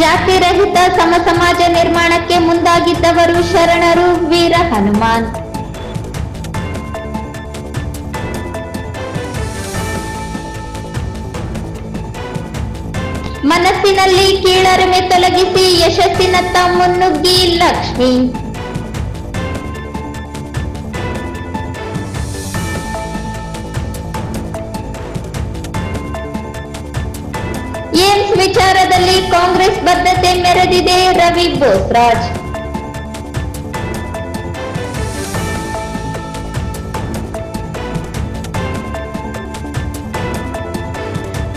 ಜಾತಿ ರಹಿತ ಸಮ ಸಮಾಜ ನಿರ್ಮಾಣಕ್ಕೆ ಮುಂದಾಗಿದ್ದವರು ಶರಣರು ವೀರ ಹನುಮಾನ್. ಮನಸ್ಸಿನಲ್ಲಿ ಕೀಳರಿಮೆ ತೊಲಗಿಸಿ ಯಶಸ್ಸಿನತ್ತ ಮುನ್ನುಗ್ಗಿ ಲಕ್ಷ್ಮಿ. ಏಮ್ಸ್ ವಿಚಾರದಲ್ಲಿ ಕಾಂಗ್ರೆಸ್ ಬದ್ಧತೆ ಮೆರೆದಿದೆ ರವಿ ಬೋಸ್ರಾಜ್.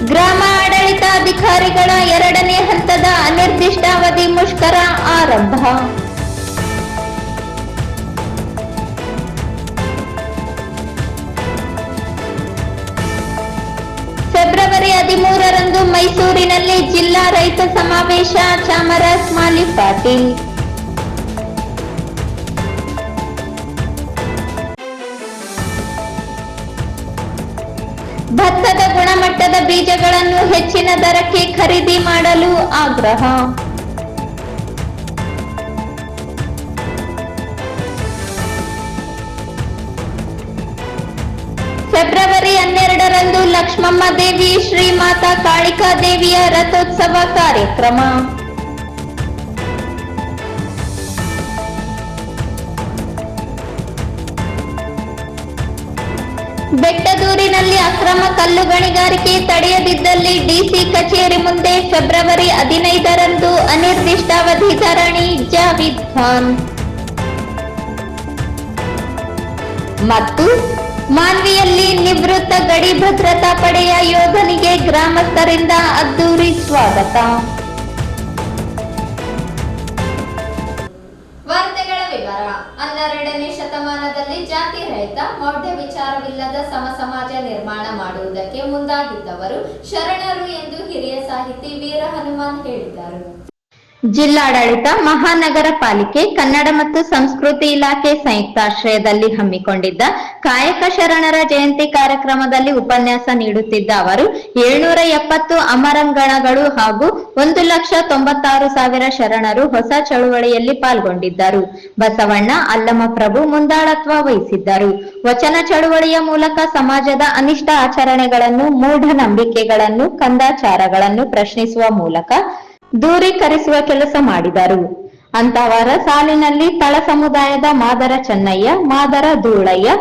ಗ್ರಾಮ ಆಡಳಿತಾಧಿಕಾರಿಗಳ 2ನೇ ಹಂತದ ಅನಿರ್ದಿಷ್ಟಾವಧಿ ಮುಷ್ಕರ ಆರಂಭ. ಫೆಬ್ರವರಿ 13ರಂದು ಮೈಸೂರಿನಲ್ಲಿ ಜಿಲ್ಲಾ ರೈತ ಸಮಾವೇಶ. ಚಾಮರಾಜ ಮಾಲಿ ಪಾಟೀಲ್. ಭತ್ತದ ಗುಣಮಟ್ಟದ ಬೀಜಗಳನ್ನು ಹೆಚ್ಚಿನ ದರಕ್ಕೆ ಖರೀದಿ ಮಾಡಲು ಆಗ್ರಹ. ಫೆಬ್ರವರಿ 12ರಂದು ಲಕ್ಷ್ಮಮ್ಮ ದೇವಿ ಶ್ರೀ ಮಾತಾ ಕಾಳಿಕಾ ದೇವಿಯ ರಥೋತ್ಸವ ಕಾರ್ಯಕ್ರಮ. ಬೆಟ್ಟದೂರಿನಲ್ಲಿ ಅಕ್ರಮ ಕಲ್ಲು ಗಣಿಗಾರಿಕೆ ತಡೆಯದಿದ್ದಲ್ಲಿ ಡಿಸಿ ಕಚೇರಿ ಮುಂದೆ ಫೆಬ್ರವರಿ 15ರಂದು ಅನಿರ್ದಿಷ್ಟಾವಧಿ ಧರಣಿ. ಜಾವೀದ್ ಖಾನ್. ಮತ್ತು ಮಾನ್ವಿಯಲ್ಲಿ ನಿವೃತ್ತ ಗಡಿ ಭದ್ರತಾ ಪಡೆಯ ಯೋಧನಿಗೆ ಗ್ರಾಮಸ್ಥರಿಂದ ಅದ್ದೂರಿ ಸ್ವಾಗತ. ವಾರ್ತೆಗಳ ವಿವರ. 12ನೇ ಶತಮಾನದಲ್ಲಿ ಜಾತಿ ರಹಿತ ಮೌಢ್ಯ ವಿಚಾರವಿಲ್ಲದ ಸಮ ಸಮಾಜ ನಿರ್ಮಾಣ ಮಾಡುವುದಕ್ಕೆ ಮುಂದಾಗಿದ್ದವರು ಶರಣರು ಎಂದು ಹಿರಿಯ ಸಾಹಿತಿ ವೀರ ಹನುಮಾನ್ ಹೇಳಿದರು. ಜಿಲ್ಲಾಡಳಿತ, ಮಹಾನಗರ ಪಾಲಿಕೆ, ಕನ್ನಡ ಮತ್ತು ಸಂಸ್ಕೃತಿ ಇಲಾಖೆ ಸಂಯುಕ್ತಾಶ್ರಯದಲ್ಲಿ ಹಮ್ಮಿಕೊಂಡಿದ್ದ ಕಾಯಕ ಶರಣರ ಜಯಂತಿ ಕಾರ್ಯಕ್ರಮದಲ್ಲಿ ಉಪನ್ಯಾಸ ನೀಡುತ್ತಿದ್ದ ಅವರು 770 ಅಮರಂಗಣಗಳು ಹಾಗೂ 1,96,000 ಶರಣರು ಹೊಸ ಚಳುವಳಿಯಲ್ಲಿ ಪಾಲ್ಗೊಂಡಿದ್ದರು. ಬಸವಣ್ಣ ಅಲ್ಲಮಪ್ರಭು ಮುಂದಾಳತ್ವ ವಹಿಸಿದ್ದರು. ವಚನ ಚಳುವಳಿಯ ಮೂಲಕ ಸಮಾಜದ ಅನಿಷ್ಟ ಆಚರಣೆಗಳನ್ನು, ಮೂಢನಂಬಿಕೆಗಳನ್ನು, ಕಂದಾಚಾರಗಳನ್ನು ಪ್ರಶ್ನಿಸುವ ಮೂಲಕ ದೂರೀಕರಿಸುವ ಕೆಲಸ ಮಾಡಿದರು. ಅಂತವರ ಸಾಲಿನಲ್ಲಿ ತಳ ಸಮುದಾಯದ ಮಾದರ ಚೆನ್ನಯ್ಯ, ಮಾದರ ಧೂಳಯ್ಯ,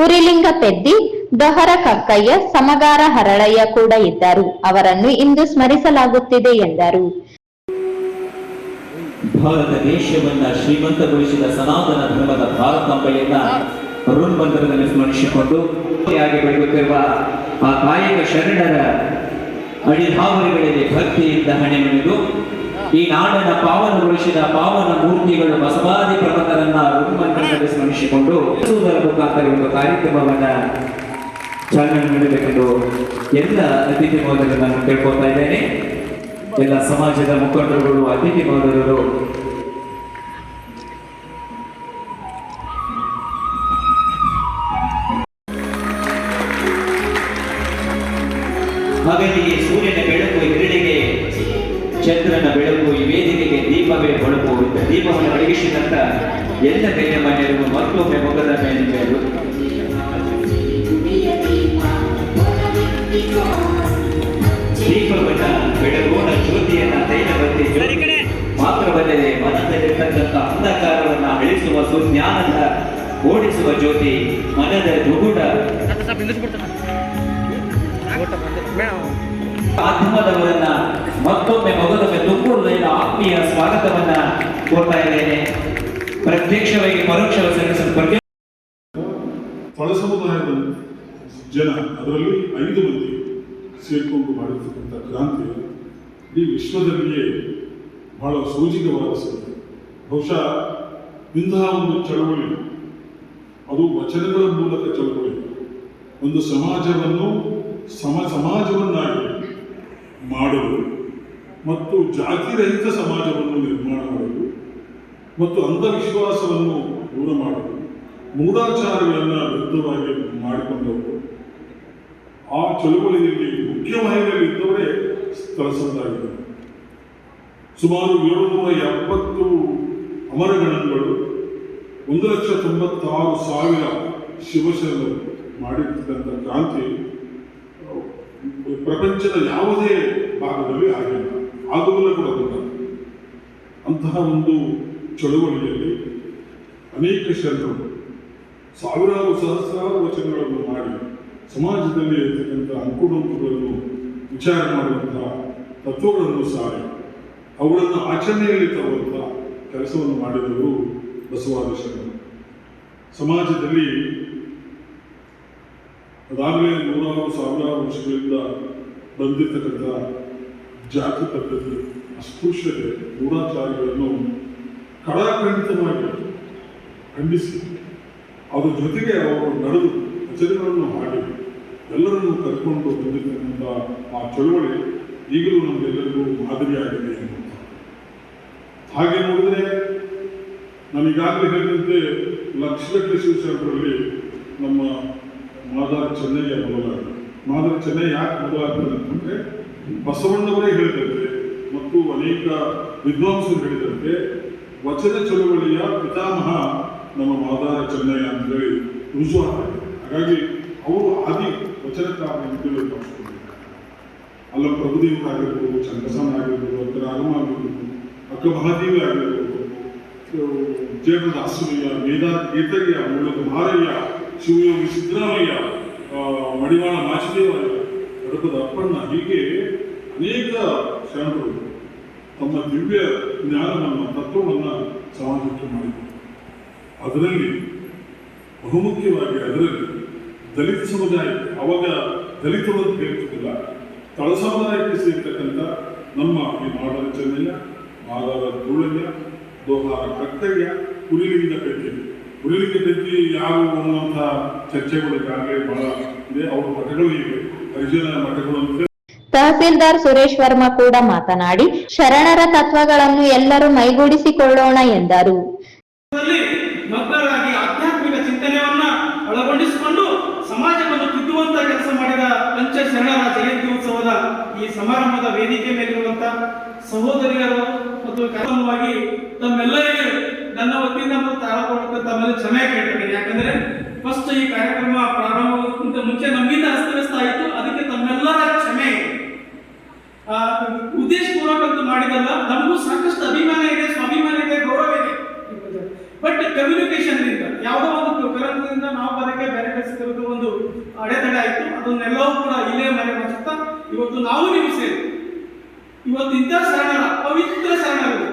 ಉರಿಲಿಂಗ ಪೆದ್ದಿ, ದೊಹರ ಕಕ್ಕಯ್ಯ, ಸಮಗಾರ ಹರಳಯ್ಯ ಕೂಡ ಇದ್ದರು. ಅವರನ್ನು ಇಂದು ಸ್ಮರಿಸಲಾಗುತ್ತಿದೆ ಎಂದರು. ಭಾರತ ದೇಶವನ್ನ ಶ್ರೀಮಂತಗೊಳಿಸಿದ ಸನಾತನ ಧರ್ಮದ ಭಾರತಾಂಬೆಯನ್ನ ಋಣಬಂಧನದಲ್ಲಿ ಸ್ಮರಿಸಿಕೊಂಡು ಬೆಳೆಯುತ್ತಿರುವ ಆ ಕಾಯಕ ಶರಣರ ಅಡಿಧಾವರಿಗಳಿಗೆ ಭಕ್ತಿಯಿಂದ ಹಣೆ ಮುಗಿದು ಈ ನಾಡನ್ನ ಪಾವನಗೊಳಿಸಿದ ಪಾವನ ಮೂರ್ತಿಗಳು ಬಸವಾದಿ ಪ್ರಮುಖರನ್ನ ಋಣಬಂಧನದಲ್ಲಿ ಸ್ಮರಿಸಿಕೊಂಡು ಮುಖಾಂತರ ಒಂದು ಕಾರ್ಯಕ್ರಮವನ್ನ ಚಾಲನೆ ನೀಡಬೇಕೆಂದು ಎಲ್ಲ ಅತಿಥಿ ಮಹೋದಯರು ನಾನು ಕೇಳ್ಕೊಳ್ತಾ ಇದ್ದೇನೆ. ಎಲ್ಲ ಸಮಾಜದ ಮುಖಂಡರುಗಳು, ಅತಿಥಿ ಮಹೋದಯರು ಹಗಲಿಗೆ ಸೂರ್ಯನ ಬೆಳಕು, ಹಿರಳಿಗೆ ಚಂದ್ರನ ಬೆಳಕು, ಈ ವೇದಿಕೆಗೆ ದೀಪವೇ ಹೊಳಪು. ದೀಪವನ್ನು ಬೆಳಗಿಸಿದಂತ ಎಲ್ಲ ಗಣ್ಯಮಾನ್ಯರು ಮತ್ತೊಮ್ಮೆ ಮೊಗದ ಮೇಲೆ ದೀಪವನ್ನ ಬೆಳಗೋಣ, ಜ್ಯೋತಿಯನ್ನ ತೈಲಬತ್ತಿ ಮಾತ್ರವಲ್ಲದೆ ಮನದಲ್ಲಿರ್ತಕ್ಕಂಥ ಅಂಧಕಾರವನ್ನ ಅಳಿಸುವ ಸುಜ್ಞಾನದ ಓಡಿಸುವ ಜ್ಯೋತಿ, ಮನದ ದುಗುಡ ಮಾಧ್ಯಮದವರನ್ನ ಮತ್ತೊಮ್ಮೆ ಮೊದಲೊಮ್ಮೆ ತುಮಕೂರಿನ ಆತ್ಮೀಯ ಸ್ವಾಗತವನ್ನ ಕೋರ್ತಾ ಇದ್ದೇನೆ. ಪ್ರತ್ಯಕ್ಷವಾಗಿ ಪರೋಕ್ಷವಾಗಿ ಫಳ ಸಮುದಾಯದ ಜನ, ಅದರಲ್ಲಿ 5 ಮಂದಿ ಸೇರಿಕೊಂಡು ಮಾಡಿರ್ತಕ್ಕಂಥ ಕ್ರಾಂತಿ ಇಡೀ ವಿಶ್ವದಲ್ಲಿಯೇ ಬಹಳ ಸೂಚಿತವಾದ ಸಂಗತಿ. ಬಹುಶಃ ಇಂತಹ ಒಂದು ಚಳವಳಿ, ಅದು ವಚನಗಳ ಮೂಲಕ ಚಳವಳಿ, ಒಂದು ಸಮಾಜವನ್ನು ಸಮಾಜವನ್ನಾಗಿ ಮಾಡಲು ಮತ್ತು ಜಾತಿರಹಿತ ಸಮಾಜವನ್ನು ನಿರ್ಮಾಣ ಮಾಡಲು ಮತ್ತು ಅಂಧವಿಶ್ವಾಸವನ್ನು ದೂರ ಮಾಡಲು, ಮೂಢಾಚಾರಗಳನ್ನು ವಿರುದ್ಧವಾಗಿ ಮಾಡಿಕೊಂಡವರು, ಆ ಚಳುವಳಿಯಲ್ಲಿ ಮುಖ್ಯ ವಾಹಿನಿಯಲ್ಲಿ ಇದ್ದವರೇ ಸ್ಥಳ ಸಂದಾಗಿದ್ದಾರೆ. ಸುಮಾರು 770 ಅಮರಗಣಗಳು, 1,96,000 ಶಿವಶರಣರು ಮಾಡಿರ್ತಕ್ಕಂಥ ಕ್ರಾಂತಿ ಪ್ರಪಂಚದ ಯಾವುದೇ ಭಾಗದಲ್ಲಿ ಆಗಿಲ್ಲ, ಆಗುವುದಿಲ್ಲ ಕೂಡ ಗೊತ್ತ. ಅಂತಹ ಒಂದು ಚಳುವಳಿಯಲ್ಲಿ ಅನೇಕ ಶರಣರು ಸಾವಿರಾರು ಸಹಸ್ರಾರು ವಚನಗಳನ್ನು ಮಾಡಿ ಸಮಾಜದಲ್ಲಿ ಇರತಕ್ಕಂಥ ಅಂಕುಡೊಂಕುಗಳನ್ನು ವಿಚಾರ ಮಾಡುವಂತಹ ತತ್ವಗಳನ್ನು ಸಾರಿ ಅವುಗಳನ್ನು ಆಚರಣೆಯಲ್ಲಿ ತರುವಂಥ ಕೆಲಸವನ್ನು ಮಾಡಿದವರು ಬಸವಾದಿ ಶರಣರು. ಸಮಾಜದಲ್ಲಿ ಅದಾಗಲೇ 100,000 ವರ್ಷಗಳಿಂದ ಬಂದಿರತಕ್ಕಂಥ ಜಾತಿ ಪದ್ಧತಿ, ಅಸ್ಪೃಶ್ಯತೆ, ಗೂಢಾಚಾರಗಳನ್ನು ಕಡಾಖಂಡಿತವಾಗಿ ಖಂಡಿಸಿ ಅದರ ಜೊತೆಗೆ ಅವರು ನಡೆದು ವಚನಗಳನ್ನು ಹಾಡಿ ಎಲ್ಲರನ್ನು ಕರ್ಕೊಂಡು ಬಂದಿರತಕ್ಕಂಥ ಆ ಚಳುವಳಿ ಈಗಲೂ ನಮಗೆಲ್ಲರಿಗೂ ಮಾದರಿಯಾಗಿದೆ ಎನ್ನುವಂಥ. ಹಾಗೆ ನೋಡಿದ್ರೆ ನಾನು ಈಗಾಗಲೇ ಹೇಳಿದಂತೆ ಲಕ್ಷಗಟ್ಟಲೆ ಶಿವಶರಣರಲ್ಲಿ ನಮ್ಮ ಮಾದಾರ ಚೆನ್ನಯ್ಯ ಮೊದಲಾಗಿದೆ. ಮಾದಾರ ಚೆನ್ನಯ್ಯ ಯಾಕೆ ಮೊದಲಾಗ್ತದೆ ಅಂತಂದರೆ ಬಸವಣ್ಣವರೇ ಹೇಳಿದಂತೆ ಮತ್ತು ಅನೇಕ ವಿದ್ವಾಂಸರು ಹೇಳಿದಂತೆ ವಚನ ಚಳುವಳಿಯ ಪಿತಾಮಹ ನಮ್ಮ ಮಾದಾರ ಚೆನ್ನಯ್ಯ ಅಂತೇಳಿ ರುಜುವಾಗಿದೆ. ಹಾಗಾಗಿ ಅವರು ಆದಿ ವಚನಕಾರ ಅಂತೇಳಿ ಭಾವಿಸ್ಕೊಂಡಿದ್ದಾರೆ. ಅಲ್ಲ ಪ್ರಭುದೇವರಾಗಿರ್ಬೋದು, ಚಂದ್ರಸನ ಆಗಿರ್ಬೋದು, ಅಕ್ಕ ರಾಗಮ ಆಗಿರ್ಬೋದು, ಅಕ್ಕ ಮಹಾದೇವಿ ಆಗಿರ್ಬೋದು, ಜಯದಾಸಯ್ಯ, ಗೀತಯ್ಯ, ಮೂಲಕ ಮಾರಯ್ಯ, ಶಿವಯೋಗಿ ಸಿದ್ದರಾಮಯ್ಯ, ಮಡಿವಾಳ ಮಾಚಿದೇವಯ್ಯ, ಗಡಪದ ಅಪ್ಪಣ್ಣ, ಹೀಗೆ ಅನೇಕ ಶರಣರು ತಮ್ಮ ದಿವ್ಯ ಜ್ಞಾನವನ್ನು, ತತ್ವವನ್ನು ಸಮಾಜಕ್ಕೆ ಮಾಡಿದರು. ಅದರಲ್ಲಿ ಬಹುಮುಖ್ಯವಾಗಿ ದಲಿತ ಸಮುದಾಯಕ್ಕೆ, ಅವಾಗ ದಲಿತರು ಅಂತ ಹೇಳ್ತಿದ್ದಿಲ್ಲ, ತಳ ಸಮುದಾಯಕ್ಕೆ ಸೇರ್ತಕ್ಕಂಥ ನಮ್ಮ ಈ ಮಾದಾರ ಚೆನ್ನಯ್ಯ, ಮಾದಾರ ಧೂಳಯ್ಯ, ದೋಹಾರ ಕಕ್ಕಯ್ಯ, ಹುಲಿಲಿಂಗ ಪೆದ್ದಿ ಯಾವ ಅನ್ನುವಂಥ ಚರ್ಚೆಗಳು ಈಗಾಗಲೇ ಬಹಳ ಇದೆ. ಅವರ ಮಠಗಳು ಇವೆ, ಹರಿಜನ ಮಠಗಳು ಅಂತ. ತಹಸೀಲ್ದಾರ್ ಸುರೇಶ್ ವರ್ಮಾ ಕೂಡ ಮಾತನಾಡಿ ಶರಣರ ತತ್ವಗಳನ್ನು ಎಲ್ಲರೂ ಮೈಗೂಡಿಸಿಕೊಳ್ಳೋಣ ಎಂದರು. ಮಕ್ಕಳಾಗಿ ಆಧ್ಯಾತ್ಮಿಕ ಚಿಂತನೆಯನ್ನ ಒಳಗೊಂಡಿಸಿಕೊಂಡು ಸಮಾಜವನ್ನು ತಿದ್ದುವಂತ ಕೆಲಸ ಮಾಡಿದ ಪಂಚ ಶರಣರ ಜಯಂತಿ ಉತ್ಸವದ ಈ ಸಮಾರಂಭದ ವೇದಿಕೆ ಮೇಲಿರುವಂತ ಸಹೋದರಿಯರು ಮತ್ತು ಕಾರ್ಯಕ್ರಮವಾಗಿ ತಮ್ಮೆಲ್ಲರಿಗೂ ನನ್ನ ವತಿಯಿಂದ ತಮ್ಮೆಲ್ಲ ಕ್ಷಮೆ ಕೇಳ್ತೇನೆ. ಯಾಕಂದ್ರೆ ಫಸ್ಟ್ ಈ ಕಾರ್ಯಕ್ರಮ ಪ್ರಾರಂಭಕ್ಕಿಂತ ಮುಂಚೆ ನಮ್ಮಿಂದ ಅಸ್ತವ್ಯಸ್ತ ಆಯಿತು, ಅದಕ್ಕೆ ತಮ್ಮೆಲ್ಲರ ಕ್ಷಮೆ. ಉದ್ದೇಶಪೂರ್ವಕ ಅಂತ ಮಾಡಿದಲ್ಲ, ನಮಗೂ ಸಾಕಷ್ಟು ಅಭಿಮಾನ ಇದೆ, ಸ್ವಾಭಿಮಾನ ಇದೆ, ಗೌರವ ಇದೆ. ಬಟ್ ಕಮ್ಯುನಿಕೇಶನ್ ಇಂದ ಯಾವುದೋ ಒಂದು ಕಾರಣದಿಂದ ನಾವು ಬರಕ್ಕೆ ಬೇರೆ ಕಳಿಸಿರೋದು ಒಂದು ಅಡೆತಡೆ ಆಯಿತು. ಅದನ್ನೆಲ್ಲವೂ ಕೂಡ ಇಲ್ಲೇ ಮನೆ ಮಾಡುತ್ತಾ ಇವತ್ತು ನಾವು ನೀವು ಸೇರಿ ಇವತ್ತು ಇಂಥ ಶರಣರ ಪವಿತ್ರ ಶರಣರು,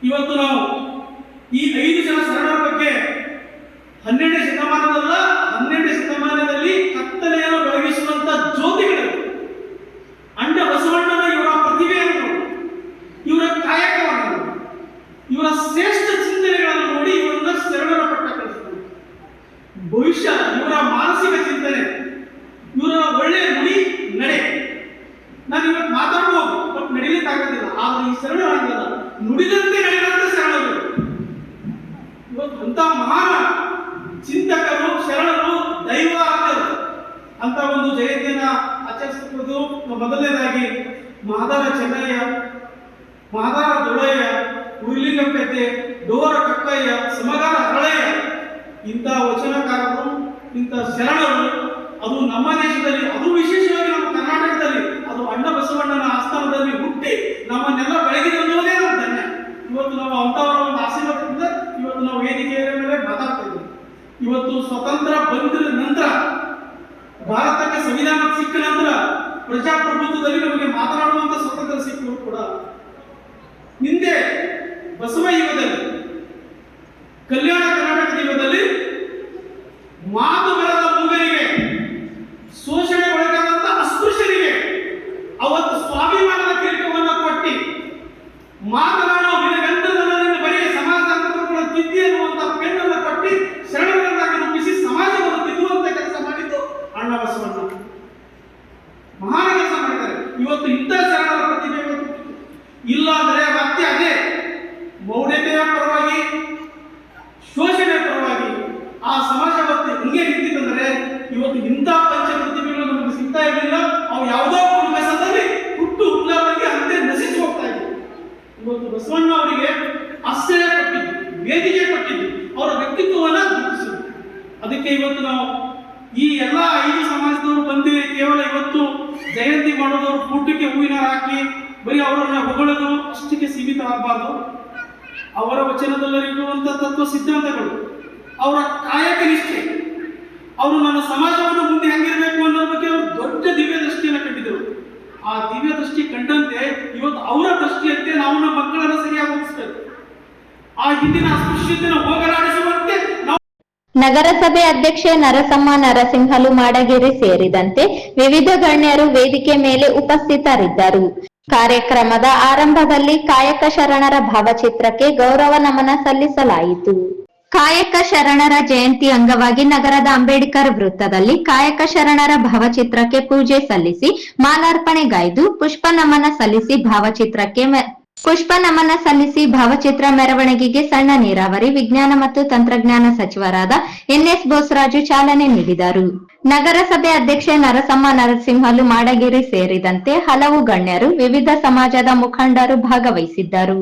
ಇವತ್ತು ನಾವು ಈ 5 ಜನ ಶರಣರ ಬಗ್ಗೆ 12ನೇ ಶತಮಾನದಲ್ಲ 12ನೇ ಶತಮಾನದಲ್ಲಿ ಕತ್ತಲೆಯನ್ನು ಬೆಳಗಿಸುವಂತ ಜ್ಯೋತಿಗಳು ಅಂಡ ಬಸವಣ್ಣನ ಇವರ ಪ್ರತಿಭೆಯನ್ನು, ಇವರ ಕಾಯಕವನ್ನು, ಇವರ ಶ್ರೇಷ್ಠ ಚಿಂತನೆಗಳನ್ನು ನೋಡಿ ಇವರನ್ನ ಶರಣರ ಪಟ್ಟ ಕಳಿಸಿದರು. ಭವಿಷ್ಯ ಇವರ ಮಾನಸಿಕ ಚಿಂತನೆ, ಇವರ ಒಳ್ಳೆಯ ನುಡಿ ನಡೆ, ನಾನು ಇವತ್ತು ಮಾತಾಡ್ಬೋದು ಬಟ್ ನಡೀಲಿಕ್ಕೆ ಆಗೋದಿಲ್ಲ. ಆದ್ರೆ ಈ ಶರಣರಾಗಲ್ಲ, ನುಡಿದಂತೆ ನಡೆದಂತ ಶರಣರು. ಇವತ್ತು ಅಂತ ಮಹಾನ್ ಚಿಂತಕರು, ಶರಣರು, ದೈವಾರಾಧಕರು ಅಂತ ಒಂದು ಜಯಂತಿಯನ್ನ ಆಚರಿಸುವುದು. ಮೊದಲನೇದಾಗಿ ಮಾದಾರ ಚೆನ್ನಯ್ಯ, ಮಾದಾರ ಧೂಳಯ್ಯ, ಹುಲಿಲಿಂಗಪೇಟೆ, ಡೋರ ಕಕ್ಕಯ್ಯ, ಸಮಗಾರ ಹರಳಯ್ಯ, ಇಂಥ ವಚನಕಾರರು, ಇಂಥ ಶರಣರು ಅದು ನಮ್ಮ ದೇಶದಲ್ಲಿ, ಅದು ವಿಶೇಷವಾಗಿ ನಮ್ಮ ಕರ್ನಾಟಕದಲ್ಲಿ, ಅದು ಅಣ್ಣ ಬಸವಣ್ಣನ ಆಸ್ಥಾನದಲ್ಲಿ ಹುಟ್ಟಿ ನಮ್ಮನ್ನೆಲ್ಲ ಬೆಳಗಿದಲ್ಲೇ ನಮ್ಮ ಧನ್ಯ. ಇವತ್ತು ನಾವು ಅಂತವರ ಒಂದು ಆಶೀರ್ವಾದದಿಂದ ಇವತ್ತು ನಾವು ವೇದಿಕೆಯ ಮೇಲೆ ಮಾತಾಡ್ತಾ ಇದ್ದೀವಿ. ಇವತ್ತು ಸ್ವತಂತ್ರ ಬಂದ ನಂತರ, ಭಾರತಕ್ಕೆ ಸಂವಿಧಾನ ಸಿಕ್ಕ ನಂತರ, ಪ್ರಜಾಪ್ರಭುತ್ವದಲ್ಲಿ ನಮಗೆ ಮಾತನಾಡುವಂತ ಸ್ವತಂತ್ರ ಸಿಕ್ಕರು ಕೂಡ ಹಿಂದೆ ಬಸವ ಯುಗದಲ್ಲಿ, ಕಲ್ಯಾಣ ಕರ್ನಾಟಕದ ಯುಗದಲ್ಲಿ ಮಾತು ಬರದ ಮೂಗರಿಗೆ, ಶೋಷಣೆಗೊಳಗಾದಂತ ಅಸ್ಪೃಶ್ಯರಿಗೆ ಅವತ್ತು ಸ್ವಾಭಿಮಾನದ ಕಿರೀಟವನ್ನು ಕೊಟ್ಟಿ ಮಾತನಾಡುವ ವಿನಗಂಧದಲ್ಲಿ ಬರೆಯ ಸಮಾಜ ತಿದ್ದಿ ಅನ್ನುವಂತ ಪೆಣ್ಣನ್ನು ಕೊಟ್ಟಿ ಶರಣರನ್ನಾಗಿ ರೂಪಿಸಿ ಸಮಾಜವನ್ನು ತಿದ್ದುವಂತ ಕೆಲಸ ಮಾಡಿದ್ದು ಅಣ್ಣ ಬಸವಣ್ಣ. ಮಹಾನ ಕೆಲಸ ಮಾಡಿದ್ದಾರೆ. ಇವತ್ತು ಇಂಥ ಶರಣರ ಪ್ರತಿಭೆ ಇಲ್ಲ ಅಂದರೆ ಮತ್ತೆ ಅದೇ ಮೌಢ್ಯತೆಯ ಪರವಾಗಿ, ಶೋಷಣೆ ಪರವಾಗಿ ಆ ಸಮಾಜ ಹಿಂಗೆ ನಿಂತಿದ್ದಂದರೆ ಇವತ್ತು ಇಂಥ ಪಂಚ ಪ್ರತಿಭೆಗಳು ನಮಗೆ ಸಿಗ್ತಾ ಇರಲಿಲ್ಲ. ಅವು ಯಾವುದೋ ಒಂದು ಮೆಸದಲ್ಲಿ ಹುಟ್ಟು ಹುಟ್ಟಲಾಗಿ ಅಂತೆ ನಶಿಸಿ ಹೋಗ್ತಾ ಇದ್ವು. ಜಯಂತಿ ಮಾಡೋದು, ಅವ್ರ ಫೋಟೋಕ್ಕೆ ಹೂವಿನ ಹಾಕಿ ಬರೀ ಅವರನ್ನ ಹೊಗಳೋದು ಅಷ್ಟಕ್ಕೆ ಸೀಮಿತ ಆಗಬಾರ್ದು. ಅವರ ವಚನದಲ್ಲಿರುವಂಥ ತತ್ವ ಸಿದ್ಧಾಂತಗಳು, ಅವರ ಕಾಯಕ ನಿಷ್ಠೆ, ಅವರು ನನ್ನ ಸಮಾಜವನ್ನು ಮುಂದೆ ಹೆಂಗಿರಬೇಕು ಅನ್ನೋ ಬಗ್ಗೆ ಅವರು ದೊಡ್ಡ ದಿವ್ಯ ದೃಷ್ಟಿಯನ್ನು ಕಂಡಿದ್ದರು. ಆ ದಿವ್ಯ ದೃಷ್ಟಿ ಕಂಡಂತೆ ಇವತ್ತು ಅವರ ದೃಷ್ಟಿಯಂತೆ ನಾವು ನಮ್ಮ ಮಕ್ಕಳನ್ನು ಸರಿಯಾಗಿ ಓದಿಸ್ಬೇಕು. ಆ ಹಿಂದಿನ ಅಸ್ಪೃಶ್ಯತೆಯನ್ನು ಹೋಗಲಾಡಿಸುವಂತೆ ನಾವು. ನಗರಸಭೆ ಅಧ್ಯಕ್ಷೆ ನರಸಮ್ಮ ನರಸಿಂಹಲು ಮಾಡಗೇರಿ ಸೇರಿದಂತೆ ವಿವಿಧ ಗಣ್ಯರು ವೇದಿಕೆ ಮೇಲೆ ಉಪಸ್ಥಿತರಿದ್ದರು. ಕಾರ್ಯಕ್ರಮದ ಆರಂಭದಲ್ಲಿ ಕಾಯಕ ಶರಣರ ಭಾವಚಿತ್ರಕ್ಕೆ ಗೌರವ ನಮನ ಸಲ್ಲಿಸಲಾಯಿತು. ಕಾಯಕ ಶರಣರ ಜಯಂತಿ ಅಂಗವಾಗಿ ನಗರದ ಅಂಬೇಡ್ಕರ್ ವೃತ್ತದಲ್ಲಿ ಕಾಯಕ ಶರಣರ ಭಾವಚಿತ್ರಕ್ಕೆ ಪೂಜೆ ಸಲ್ಲಿಸಿ ಮಾಲಾರ್ಪಣೆಗೈದು ಪುಷ್ಪ ನಮನ ಸಲ್ಲಿಸಿ ಭಾವಚಿತ್ರ ಮೆರವಣಿಗೆಗೆ ಸಣ್ಣ ನೀರಾವರಿ, ವಿಜ್ಞಾನ ಮತ್ತು ತಂತ್ರಜ್ಞಾನ ಸಚಿವರಾದ ಎನ್ಎಸ್ ಬೋಸರಾಜು ಚಾಲನೆ ನೀಡಿದರು. ನಗರಸಭೆ ಅಧ್ಯಕ್ಷೆ ನರಸಮ್ಮ ನರಸಿಂಹಲು ಮಾಡಗೇರಿ ಸೇರಿದಂತೆ ಹಲವು ಗಣ್ಯರು, ವಿವಿಧ ಸಮಾಜದ ಮುಖಂಡರು ಭಾಗವಹಿಸಿದ್ದರು.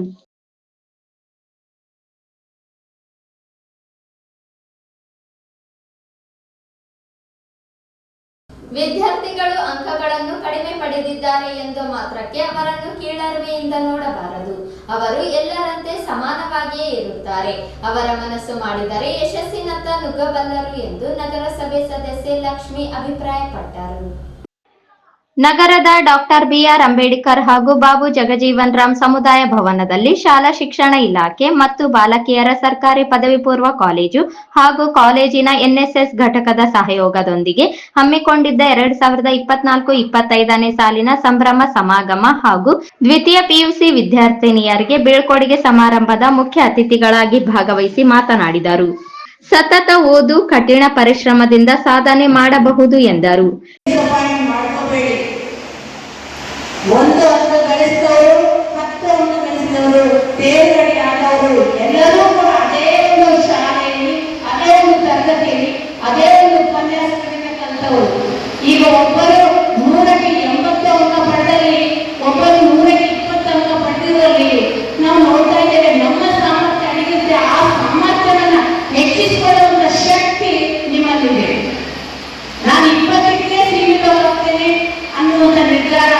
ವಿದ್ಯಾರ್ಥಿಗಳು ಅಂಕಗಳನ್ನು ಕಡಿಮೆ ಪಡೆದಿದ್ದಾರೆ ಎಂದು ಮಾತ್ರಕ್ಕೆ ಅವರನ್ನು ಕೀಳರಿಮೆಯಿಂದ ನೋಡಬಾರದು. ಅವರು ಎಲ್ಲರಂತೆ ಸಮಾನವಾಗಿಯೇ ಇರುತ್ತಾರೆ. ಅವರ ಮನಸ್ಸು ಮಾಡಿದರೆ ಯಶಸ್ಸಿನತ್ತ ನುಗ್ಗಬಲ್ಲರು ಎಂದು ನಗರಸಭೆ ಸದಸ್ಯೆ ಲಕ್ಷ್ಮಿ ಅಭಿಪ್ರಾಯಪಟ್ಟರು. ನಗರದ ಡಾಕ್ಟರ್ ಬಿಆರ್ ಅಂಬೇಡ್ಕರ್ ಹಾಗೂ ಬಾಬು ಜಗಜೀವನ್ ರಾಮ್ ಸಮುದಾಯ ಭವನದಲ್ಲಿ ಶಾಲಾ ಶಿಕ್ಷಣ ಇಲಾಖೆ ಮತ್ತು ಬಾಲಕಿಯರ ಸರ್ಕಾರಿ ಪದವಿ ಪೂರ್ವ ಕಾಲೇಜು ಹಾಗೂ ಕಾಲೇಜಿನ ಎನ್ಎಸ್ಎಸ್ ಘಟಕದ ಸಹಯೋಗದೊಂದಿಗೆ ಹಮ್ಮಿಕೊಂಡಿದ್ದ 2024-25ನೇ ಸಾಲಿನ ಸಂಭ್ರಮ ಸಮಾಗಮ ಹಾಗೂ ದ್ವಿತೀಯ ಪಿಯುಸಿ ವಿದ್ಯಾರ್ಥಿನಿಯರಿಗೆ ಬೀಳ್ಕೊಡುಗೆ ಸಮಾರಂಭದ ಮುಖ್ಯ ಅತಿಥಿಗಳಾಗಿ ಭಾಗವಹಿಸಿ ಮಾತನಾಡಿದರು. ಸತತ ಓದು, ಕಠಿಣ ಪರಿಶ್ರಮದಿಂದ ಸಾಧನೆ ಮಾಡಬಹುದು ಎಂದರು. ಒಂದು ಅಂಕ ಗಳಿಸಿದವರು, 10 ಅಂಕ ಗಳಿಸಿದವರು, ತೇರ್ಗಡೆ ಆದವರು ಎಲ್ಲರೂ ಕೂಡ ಅದೇ ಒಂದು ಶಾಲೆಯಲ್ಲಿ, ಅದೇ ಒಂದು ತರಗತಿಯಲ್ಲಿ, ಅದೇ ಒಂದು ಉಪನ್ಯಾಸಗಳನ್ನು ಕಲಿತವರು. ಈಗ ಒಬ್ಬರು 100ಕ್ಕೆ 80 ಅಂಕ ಪಡೆದಲ್ಲಿ, ಒಬ್ಬರು 100ಕ್ಕೆ 20 ಅಂಕ ಪಡೆದಿರುವಲ್ಲಿ ನಾವು ನೋಡ್ತಾ ಇದ್ದೇವೆ. ನಮ್ಮ ಸಾಮರ್ಥ್ಯ ಅಡಗಿರುತ್ತೆ. ಆ ಸಾಮರ್ಥ್ಯವನ್ನು ಹೆಚ್ಚಿಸಿಕೊಳ್ಳುವಂತ ಶಕ್ತಿ ನಿಮ್ಮಲ್ಲಿದೆ. ನಾನು 20ಕ್ಕೆ ಸೀಮಿತವಾಗ್ತೇನೆ ಅನ್ನುವಂಥ ನಿರ್ಧಾರ,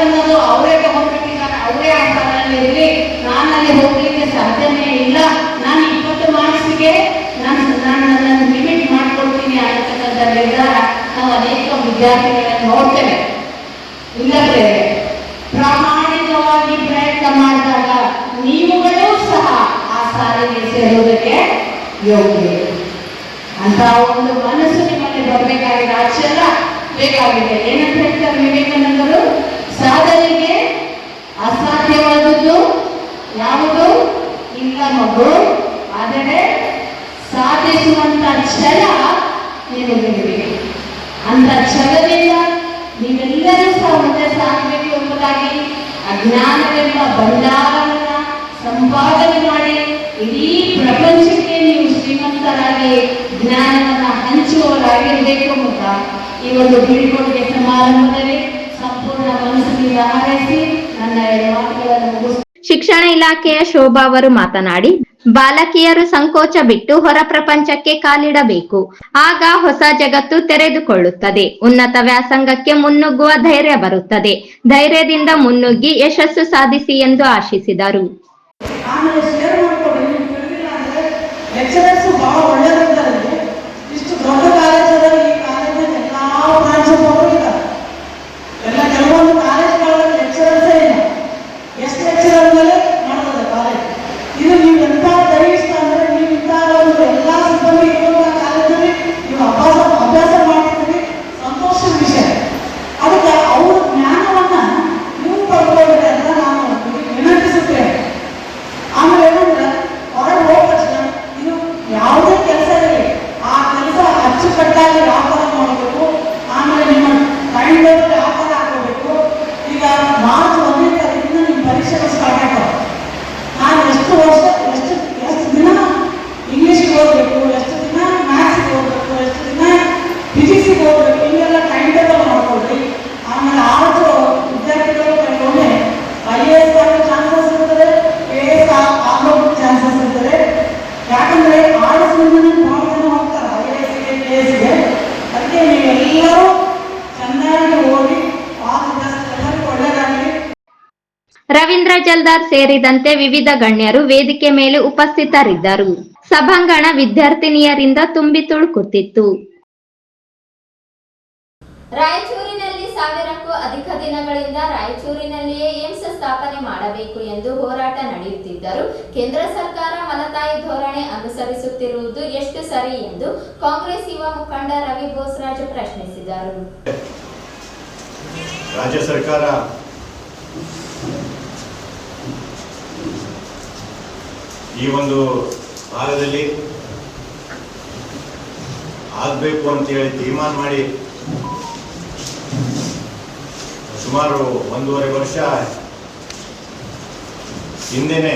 ಅನ್ನೋದು ಅವರೇ ತಗೊಂಡ್ಬಿಟ್ಟಿದ್ದಾರೆ. ಅವರೇ ಆ ಸ್ಥಾನದಲ್ಲಿ ನಾನಲ್ಲಿ ಹೋಗ್ಲಿಕ್ಕೆ ಸಾಧ್ಯನೇ ಇಲ್ಲ, ನಾನು 20 ಮಾರ್ಕ್ಸ್ಗೆ ನಾನು ಲಿಮಿಟ್ ಮಾಡ್ಕೊಳ್ತೀನಿ ಅನ್ನತಕ್ಕಂಥ ನಿರ್ಧಾರ ನಾವು ಅನೇಕ ವಿದ್ಯಾರ್ಥಿಗಳನ್ನು ನೋಡ್ತೇವೆ. ಇಲ್ಲದ್ರೆ ಪ್ರಾಮಾಣಿಕವಾಗಿ ಪ್ರಯತ್ನ ಮಾಡಿದಾಗ ನೀವುಗಳೂ ಸಹ ಆ ಸಾಲಿಗೆ ಸೇರುವುದಕ್ಕೆ ಯೋಗ್ಯ ಅಂತ ಒಂದು ಮನಸ್ಸು ನಿಮ್ಮಲ್ಲಿ ಬರಬೇಕಾಗಿದೆ. ಅಷ್ಟೆಲ್ಲ ಬೇಕಾಗಿದೆ. ಏನಂತ ಹೇಳ್ತಾರೆ ವಿವೇಕಾನಂದರು? ಸಾಧನೆಗೆ ಅಸಾಧ್ಯವಾದದ್ದು ಯಾವುದು ಇಲ್ಲ ಮಗು, ಆದರೆ ಸಾಧಿಸುವಂತ ಛಲ ನಿಮಗೆ. ಅಂತ ಛಲದಿಂದ ನೀವೆಲ್ಲರೂ ಸಹ ಮುಂದೆ ಸಾಗಬೇಕು ಎಂಬುದಾಗಿ ಅಜ್ಞಾನವೆಂಬ ಭಂಡಾರವನ್ನ ಸಂಪಾದನೆ ಮಾಡಿ ಇಡೀ ಪ್ರಪಂಚಕ್ಕೆ ನೀವು ಶ್ರೀಮಂತರಾಗಿ ಜ್ಞಾನವನ್ನ ಹಂಚುವವರಾಗಿರಬೇಕು ಅಂತ ಈ ಒಂದು ಬೀಳ್ಕೊಡುಗೆ ಸಮಾರಂಭದಲ್ಲಿ ಸಂಪೂರ್ಣ ಮನಸ್ಸಿನಿಂದ ಹಾರೈಸಿ ನನ್ನ 2 ಮಾತುಗಳನ್ನು ಮುಗಿಸಿ. ಶಿಕ್ಷಣ ಇಲಾಖೆಯ ಶೋಭಾ ಅವರು ಮಾತನಾಡಿ, ಬಾಲಕಿಯರು ಸಂಕೋಚ ಬಿಟ್ಟು ಹೊರ ಪ್ರಪಂಚಕ್ಕೆ ಕಾಲಿಡಬೇಕು. ಆಗ ಹೊಸ ಜಗತ್ತು ತೆರೆದುಕೊಳ್ಳುತ್ತದೆ. ಉನ್ನತ ವ್ಯಾಸಂಗಕ್ಕೆ ಮುನ್ನುಗ್ಗುವ ಧೈರ್ಯ ಬರುತ್ತದೆ. ಧೈರ್ಯದಿಂದ ಮುನ್ನುಗ್ಗಿ ಯಶಸ್ಸು ಸಾಧಿಸಿ ಎಂದು ಆಶಿಸಿದರು. ಇಷ್ಟು ದೊಡ್ಡ ಕಾಲೇಜಲ್ಲಿ ಈ ಕಾಲೇಜಲ್ಲಿ ಎಲ್ಲ ಪ್ರಾಂಶುಪಾಲರು ಇದ್ದಾರೆ. ಎಲ್ಲ ಕೆಲವೊಂದು ಕಾಲೇಜುಗಳಲ್ಲಿ ಲೆಕ್ಚರರ್ಸೇ ಇಲ್ಲ. ಎಷ್ಟು ಲೆಕ್ಚರರ್ ಮೇಲೆ ಮಾಡ್ತದೆ ಕಾಲೇಜ್. ಇದು ನೀವು ಎಂಥ ದಯವಿಸ್ತ ಅಂದರೆ ನೀವು ಇದ್ದಾಗ ಒಂದು ಎಲ್ಲ ಸಿಬ್ಬಂದಿ ಇರುವಂಥ ಕಾಲೇಜಲ್ಲಿ ನೀವು ಅಭ್ಯಾಸ ಮಾಡ್ತಿದ್ದೀರಿ, ಸಂತೋಷದ ವಿಷಯ. ಅದಕ್ಕೆ ಅವ್ರ ಜ್ಞಾನವನ್ನು ನೀವು ಪಡ್ಕೊಳ್ಳಿ ಅಂತ ನಾನು ವಿನಂತಿಸುತ್ತೇನೆ. ಆಮೇಲೆ ಏನಂದ್ರೆ ಹೊರಗೆ ಹೋದ ತಕ್ಷಣ ಇದು ಯಾವುದೇ ಕೆಲಸ ಇರಲಿ, ಆ ಕೆಲಸ ಅಚ್ಚುಕಟ್ಟಾಗಿ ವ್ಯಾಪಾರ ಮಾಡಬೇಕು. ಆಮೇಲೆ ನಿಮ್ಮ ರವೀಂದ್ರ ಜಲ್ದಾರ್ ಸೇರಿದಂತೆ ವಿವಿಧ ಗಣ್ಯರು ವೇದಿಕೆ ಮೇಲೆ ಉಪಸ್ಥಿತರಿದ್ದರು. ಸಭಾಂಗಣ ವಿದ್ಯಾರ್ಥಿನಿಯರಿಂದ ತುಂಬಿ ತುಳುಕುತ್ತಿತ್ತು. ರಾಯಚೂರಿನಲ್ಲಿ 1000ಕ್ಕೂ ಅಧಿಕ ದಿನಗಳಿಂದ ರಾಯಚೂರಿನಲ್ಲಿಯೇ ಏಮ್ಸ್ ಸ್ಥಾಪನೆ ಮಾಡಬೇಕು ಎಂದು ಹೋರಾಟ ನಡೆಯುತ್ತಿದ್ದರೂ ಕೇಂದ್ರ ಸರ್ಕಾರ ಮಲತಾಯಿ ಧೋರಣೆ ಅನುಸರಿಸುತ್ತಿರುವುದು ಎಷ್ಟು ಸರಿ ಎಂದು ಕಾಂಗ್ರೆಸ್ ಯುವ ಮುಖಂಡ ರವಿ ಬೋಸರಾಜ್ ಪ್ರಶ್ನಿಸಿದರು. ರಾಜ್ಯ ಸರ್ಕಾರ ಈ ಒಂದು ಭಾಗದಲ್ಲಿ ಆಗಬೇಕು ಅಂತೇಳಿ ತೀರ್ಮಾನ ಮಾಡಿ ಸುಮಾರು 1.5 ವರ್ಷ ಹಿಂದೆನೆ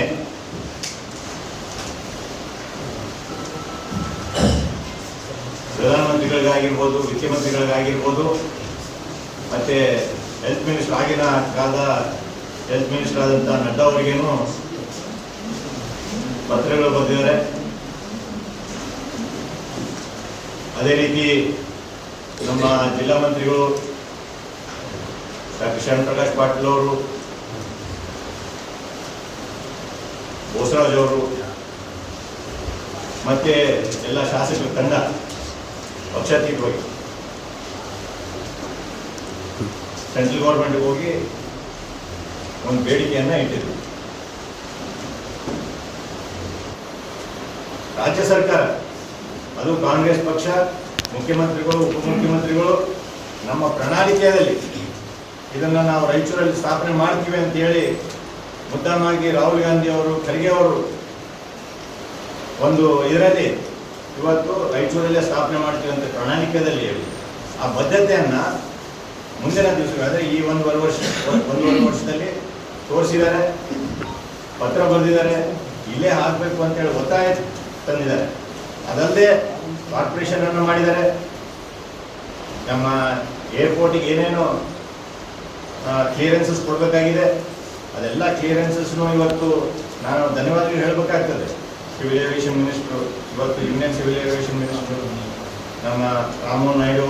ಪ್ರಧಾನಮಂತ್ರಿಗಳಿಗಾಗಿರ್ಬೋದು, ಮುಖ್ಯಮಂತ್ರಿಗಳಿಗಾಗಿರ್ಬೋದು, ಮತ್ತೆ ಹೆಲ್ತ್ ಮಿನಿಸ್ಟರ್ ಆಗಿನ ಕಾಲದ ಹೆಲ್ತ್ ಮಿನಿಸ್ಟರ್ ಆದಂಥ ನಡ್ಡಾ ಅವರಿಗೇನು ಪತ್ರಗಳು ಬರೆದಿದ್ದಾರೆ. ಅದೇ ರೀತಿ ನಮ್ಮ ಜಿಲ್ಲಾ ಮಂತ್ರಿಗಳು ಡಾಕ್ಟರ್ ಶರಣ್ ಪ್ರಕಾಶ್ ಪಾಟೀಲ್ ಅವರು, ಬೋಸರಾಜ್ ಅವರು, ಮತ್ತೆ ಎಲ್ಲ ಶಾಸಕರ ತಂಡ ಪಕ್ಷಾತೀತವಾಗಿ ಸೆಂಟ್ರಲ್ ಗೌರ್ಮೆಂಟ್ಗೆ ಹೋಗಿ ಒಂದು ಬೇಡಿಕೆಯನ್ನು ಇಟ್ಟಿದ್ರು. ರಾಜ್ಯ ಸರ್ಕಾರ, ಅದು ಕಾಂಗ್ರೆಸ್ ಪಕ್ಷ, ಮುಖ್ಯಮಂತ್ರಿಗಳು, ಉಪಮುಖ್ಯಮಂತ್ರಿಗಳು ನಮ್ಮ ಪ್ರಣಾಳಿಕೆಯಲ್ಲಿ ಇದನ್ನು ನಾವು ರಾಯಚೂರಲ್ಲಿ ಸ್ಥಾಪನೆ ಮಾಡ್ತೀವಿ ಅಂತ ಹೇಳಿ ಮುದ್ದಾಮಾಗಿ ರಾಹುಲ್ ಗಾಂಧಿ ಅವರು, ಖರ್ಗೆ ಅವರು ಒಂದು ಇದರಲ್ಲಿ ಇವತ್ತು ರಾಯಚೂರಲ್ಲೇ ಸ್ಥಾಪನೆ ಮಾಡ್ತೀವಿ ಅಂತ ಪ್ರಣಾಳಿಕೆಯಲ್ಲಿ ಹೇಳಿ ಆ ಬದ್ಧತೆಯನ್ನು ಮುಂದಿನ ದಿವಸಗಳಾದರೆ ಈ 1.5 ವರ್ಷದಲ್ಲಿ ತೋರಿಸಿದ್ದಾರೆ, ಪತ್ರ ಬರೆದಿದ್ದಾರೆ, ಇಲ್ಲೇ ಆಗಬೇಕು ಅಂತೇಳಿ ಒತ್ತಾಯ ತಂದಿದ್ದಾರೆ. ಅದಲ್ಲದೆ ಕಾರ್ಪೊರೇಷನ್ ಅನ್ನು ಮಾಡಿದ್ದಾರೆ. ನಮ್ಮ ಏರ್ಪೋರ್ಟಿಗೆ ಏನೇನು ಕ್ಲಿಯರೆನ್ಸಸ್ ಕೊಡಬೇಕಾಗಿದೆ ಅದೆಲ್ಲ ಕ್ಲಿಯರೆನ್ಸಸ್ನು ಇವತ್ತು ನಾನು ಧನ್ಯವಾದಗಳು ಹೇಳಬೇಕಾಗ್ತದೆ. ಸಿವಿಲ್ ಏವಿಯೇಷನ್ ಮಿನಿಸ್ಟ್ರು, ಇವತ್ತು ಇಂಡಿಯನ್ ಸಿವಿಲ್ ಏವಿಯೇಷನ್ ಮಿನಿಸ್ಟ್ರು ನಮ್ಮ ರಾಮಮೋಹನ್ ನಾಯ್ಡು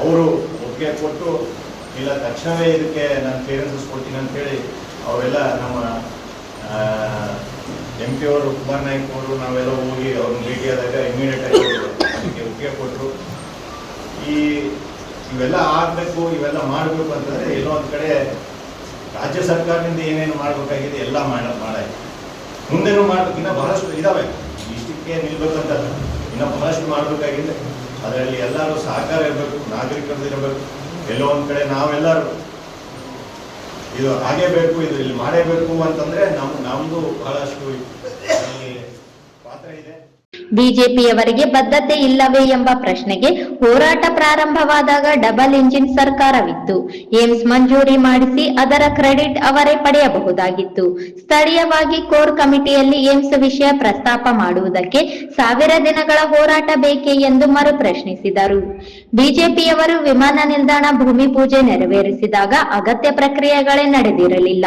ಅವರು ಒಪ್ಪಿಗೆ ಕೊಟ್ಟು ಇಲ್ಲ ತಕ್ಷಣವೇ ಇದಕ್ಕೆ ನಾನು ಕ್ಲಿಯರೆನ್ಸಸ್ ಕೊಡ್ತೀನಿ ಅಂತೇಳಿ ಅವರೆಲ್ಲ ನಮ್ಮ MP ಅವರು, ಕುಮಾರ್ ನಾಯ್ಕ್ ಅವರು, ನಾವೆಲ್ಲ ಹೋಗಿ ಅವ್ರನ್ನ ಭೇಟಿಯಾದಾಗ ಇಮಿಡಿಯೇಟ್ ಆಗಿ ಅದಕ್ಕೆ ಒಪ್ಪಿಗೆ ಕೊಟ್ಟರು. ಇವೆಲ್ಲ ಆಗಬೇಕು, ಇವೆಲ್ಲ ಮಾಡಬೇಕು ಅಂತಂದರೆ ಎಲ್ಲೋ ಒಂದು ಕಡೆ ರಾಜ್ಯ ಸರ್ಕಾರದಿಂದ ಏನೇನು ಮಾಡಬೇಕಾಗಿದೆ ಎಲ್ಲ ಮಾಡಾಯ್ತು. ಮುಂದೆನೂ ಮಾಡಬೇಕು, ಇನ್ನೂ ಬಹಳಷ್ಟು ಇದಾವೆ. ಇಷ್ಟಕ್ಕೆ ನಿಲ್ಬೇಕಂತ ಇನ್ನೂ ಬಹಳಷ್ಟು ಮಾಡಬೇಕಾಗಿದೆ. ಅದರಲ್ಲಿ ಎಲ್ಲರೂ ಸಹಕಾರ ಇರಬೇಕು, ನಾಗರಿಕರದ್ದು ಇರಬೇಕು. ಎಲ್ಲೋ ಒಂದು ಕಡೆ ನಾವೆಲ್ಲರೂ ಇದು ಹಾಗೇ ಬೇಕು, ಇದು ಇಲ್ಲಿ ಮಾಡೇಬೇಕು ಅಂತಂದ್ರೆ ನಮ್ದು ಬಹಳಷ್ಟು ಪಾತ್ರ ಇದೆ. ಬಿಜೆಪಿಯವರಿಗೆ ಬದ್ಧತೆ ಇಲ್ಲವೇ ಎಂಬ ಪ್ರಶ್ನೆಗೆ ಹೋರಾಟ ಪ್ರಾರಂಭವಾದಾಗ ಡಬಲ್ ಇಂಜಿನ್ ಸರ್ಕಾರವಿತ್ತು. ಏಮ್ಸ್ ಮಂಜೂರಿ ಮಾಡಿಸಿ ಅದರ ಕ್ರೆಡಿಟ್ ಅವರೇ ಪಡೆಯಬಹುದಾಗಿತ್ತು. ಸ್ಥಳೀಯವಾಗಿ ಕೋರ್ ಕಮಿಟಿಯಲ್ಲಿ ಏಮ್ಸ್ ವಿಷಯ ಪ್ರಸ್ತಾಪ ಮಾಡುವುದಕ್ಕೆ 1000 ದಿನಗಳ ಹೋರಾಟ ಬೇಕೇ ಎಂದು ಮರು ಪ್ರಶ್ನಿಸಿದರು. ಬಿಜೆಪಿಯವರು ವಿಮಾನ ನಿಲ್ದಾಣ ಭೂಮಿ ಪೂಜೆ ನೆರವೇರಿಸಿದಾಗ ಅಗತ್ಯ ಪ್ರಕ್ರಿಯೆಗಳೇ ನಡೆದಿರಲಿಲ್ಲ.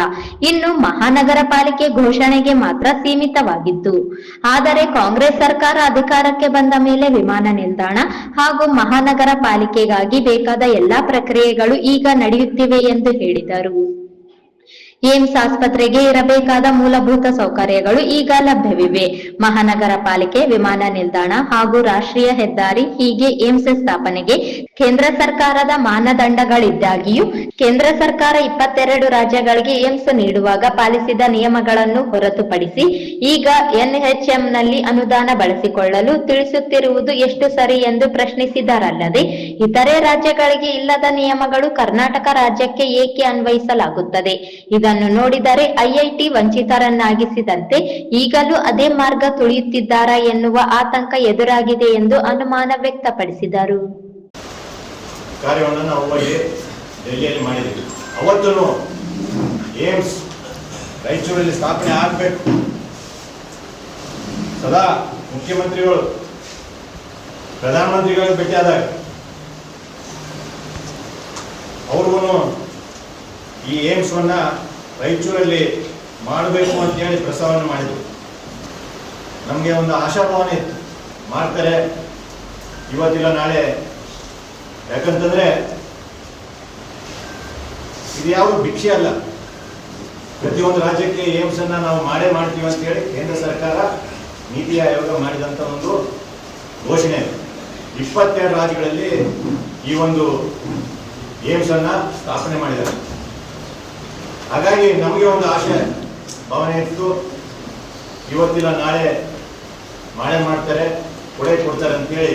ಇನ್ನು ಮಹಾನಗರ ಪಾಲಿಕೆ ಘೋಷಣೆಗೆ ಮಾತ್ರ ಸೀಮಿತವಾಗಿತ್ತು. ಆದರೆ ಕಾಂಗ್ರೆಸ್ ಸರ್ಕಾರ ಅಧಿಕಾರಕ್ಕೆ ಬಂದ ಮೇಲೆ ವಿಮಾನ ನಿಲ್ದಾಣ ಹಾಗೂ ಮಹಾನಗರ ಪಾಲಿಕೆಗಾಗಿ ಬೇಕಾದ ಎಲ್ಲಾ ಪ್ರಕ್ರಿಯೆಗಳು ಈಗ ನಡೆಯುತ್ತಿವೆ ಎಂದು ಹೇಳಿದರು. ಏಮ್ಸ್ ಆಸ್ಪತ್ರೆಗೆ ಇರಬೇಕಾದ ಮೂಲಭೂತ ಸೌಕರ್ಯಗಳು ಈಗ ಲಭ್ಯವಿವೆ. ಮಹಾನಗರ ಪಾಲಿಕೆ, ವಿಮಾನ ನಿಲ್ದಾಣ ಹಾಗೂ ರಾಷ್ಟ್ರೀಯ ಹೆದ್ದಾರಿ ಹೀಗೆ ಏಮ್ಸ್ ಸ್ಥಾಪನೆಗೆ ಕೇಂದ್ರ ಸರ್ಕಾರದ ಮಾನದಂಡಗಳಿದ್ದಾಗಿಯೂ ಕೇಂದ್ರ ಸರ್ಕಾರ 22 ರಾಜ್ಯಗಳಿಗೆ ಏಮ್ಸ್ ನೀಡುವಾಗ ಪಾಲಿಸಿದ ನಿಯಮಗಳನ್ನು ಹೊರತುಪಡಿಸಿ ಈಗ NHMನಲ್ಲಿ ಅನುದಾನ ಬಳಸಿಕೊಳ್ಳಲು ತಿಳಿಸುತ್ತಿರುವುದು ಎಷ್ಟು ಸರಿ ಎಂದು ಪ್ರಶ್ನಿಸಿದರಲ್ಲದೆ, ಇತರೆ ರಾಜ್ಯಗಳಿಗೆ ಇಲ್ಲದ ನಿಯಮಗಳು ಕರ್ನಾಟಕ ರಾಜ್ಯಕ್ಕೆ ಏಕೆ ಅನ್ವಯಿಸಲಾಗುತ್ತದೆ? ಇದನ್ನು ನೋಡಿದರೆ IIT ವಂಚಿತರನ್ನಾಗಿಸಿದಂತೆ ಈಗಲೂ ಅದೇ ಮಾರ್ಗ ತುಳಿಯುತ್ತಿದ್ದಾರಾ ಎನ್ನುವ ಆತಂಕ ಎದುರಾಗಿದೆ ಎಂದು ಅನುಮಾನ ವ್ಯಕ್ತಪಡಿಸಿದರು. ಕಾರ್ಯವನ್ನು ನಾವು ಡೆಲ್ಲಿಯಲ್ಲಿ ಮಾಡಿದ್ದೀವಿ. ಅವತ್ತೂ ಏಮ್ಸ್ ರಾಯಚೂರಲ್ಲಿ ಸ್ಥಾಪನೆ ಆಗಬೇಕು. ಸದಾ ಮುಖ್ಯಮಂತ್ರಿಗಳು, ಪ್ರಧಾನಮಂತ್ರಿಗಳಿಗೆ ಭೇಟಿಯಾದಾಗ ಅವ್ರಿಗೂ ಈ ಏಮ್ಸ್ವನ್ನ ರಾಯಚೂರಲ್ಲಿ ಮಾಡಬೇಕು ಅಂತೇಳಿ ಪ್ರಸ್ತಾವನೆ ಮಾಡಿದ್ರು. ನಮಗೆ ಒಂದು ಆಶಾಭಾವನೆ ಇತ್ತು, ಮಾಡ್ತಾರೆ ಇವತ್ತಿಲ್ಲ ನಾಳೆ. ಯಾಕಂತಂದ್ರೆ ಇದು ಯಾವ ಭಿಕ್ಷೆ ಅಲ್ಲ, ಪ್ರತಿಯೊಂದು ರಾಜ್ಯಕ್ಕೆ ಏಮ್ಸ್ ಅನ್ನ ನಾವು ಮಾಡೇ ಮಾಡ್ತೀವಿ ಅಂತ ಹೇಳಿ ಕೇಂದ್ರ ಸರ್ಕಾರ ನೀತಿ ಆಯೋಗ ಮಾಡಿದಂತ ಒಂದು ಘೋಷಣೆ. 22 ರಾಜ್ಯಗಳಲ್ಲಿ ಈ ಒಂದು ಏಮ್ಸ್ ಅನ್ನ ಸ್ಥಾಪನೆ ಮಾಡಿದ್ದಾರೆ. ಹಾಗಾಗಿ ನಮಗೆ ಒಂದು ಆಶೆ ಭಾವನೆ ಇತ್ತು, ಇವತ್ತಿಲ್ಲ ನಾಳೆ ಮಾಡೇ ಮಾಡ್ತಾರೆ, ಕೊಡ್ತಾರೆ ಅಂತೇಳಿ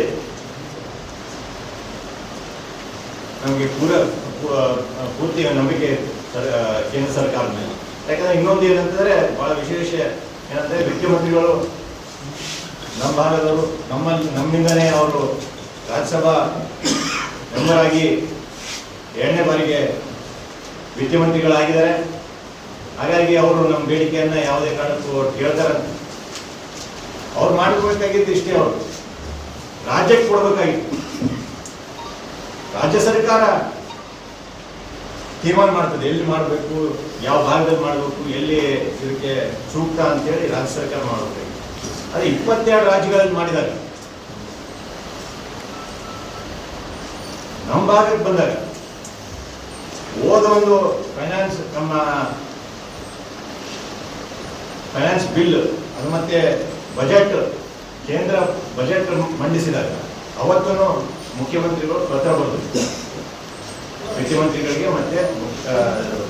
ನಮಗೆ ಪೂರ್ತಿ ನಂಬಿಕೆ ಕೇಂದ್ರ ಸರ್ಕಾರದ ಮೇಲೆ. ಯಾಕಂದ್ರೆ ಇನ್ನೊಂದು ಏನಂತಂದ್ರೆ ಬಹಳ ವಿಶೇಷ ಏನಂದ್ರೆ ಮುಖ್ಯಮಂತ್ರಿಗಳು ನಮ್ಮ ಭಾಗದವರು ನಮ್ಮಿಂದನೇ ಅವರು ರಾಜ್ಯಸಭಾ ಮೆಂಬರ್ ಆಗಿ 2ನೇ ಬಾರಿಗೆ ಮುಖ್ಯಮಂತ್ರಿಗಳಾಗಿದ್ದಾರೆ. ಹಾಗಾಗಿ ಅವರು ನಮ್ಮ ಬೇಡಿಕೆಯನ್ನ ಯಾವುದೇ ಕಾರಣಕ್ಕೂ ಕೇಳ್ತಾರೆ. ಅವ್ರು ಮಾಡಬೇಕಾಗಿದ್ದು ಇಷ್ಟೇ, ಅವರು ರಾಜ್ಯಕ್ಕೆ ಕೊಡಬೇಕಾಗಿತ್ತು. ರಾಜ್ಯ ಸರ್ಕಾರ ತೀರ್ಮಾನ ಮಾಡ್ತದೆ ಎಲ್ಲಿ ಮಾಡಬೇಕು, ಯಾವ ಭಾಗದಲ್ಲಿ ಮಾಡಬೇಕು, ಎಲ್ಲಿ ಇದಕ್ಕೆ ಸೂಕ್ತ ಅಂತೇಳಿ ರಾಜ್ಯ ಸರ್ಕಾರ ಮಾಡಬೇಕು. ಅದೇ 22 ರಾಜ್ಯಗಳಲ್ಲಿ ಮಾಡಿದ್ದಾರೆ. ನಮ್ಮ ಭಾಗಕ್ಕೆ ಬಂದಾಗ ಹೋದ ಒಂದು ನಮ್ಮ ಫೈನಾನ್ಸ್ ಬಿಲ್ ಅದು ಮತ್ತೆ ಬಜೆಟ್, ಕೇಂದ್ರ ಬಜೆಟ್ ಮಂಡಿಸಿದಾಗ ಅವತ್ತೂ ಮುಖ್ಯಮಂತ್ರಿಗಳು ಪತ್ರ ಬರೆದರು ಮುಖ್ಯಮಂತ್ರಿಗಳಿಗೆ ಮತ್ತೆ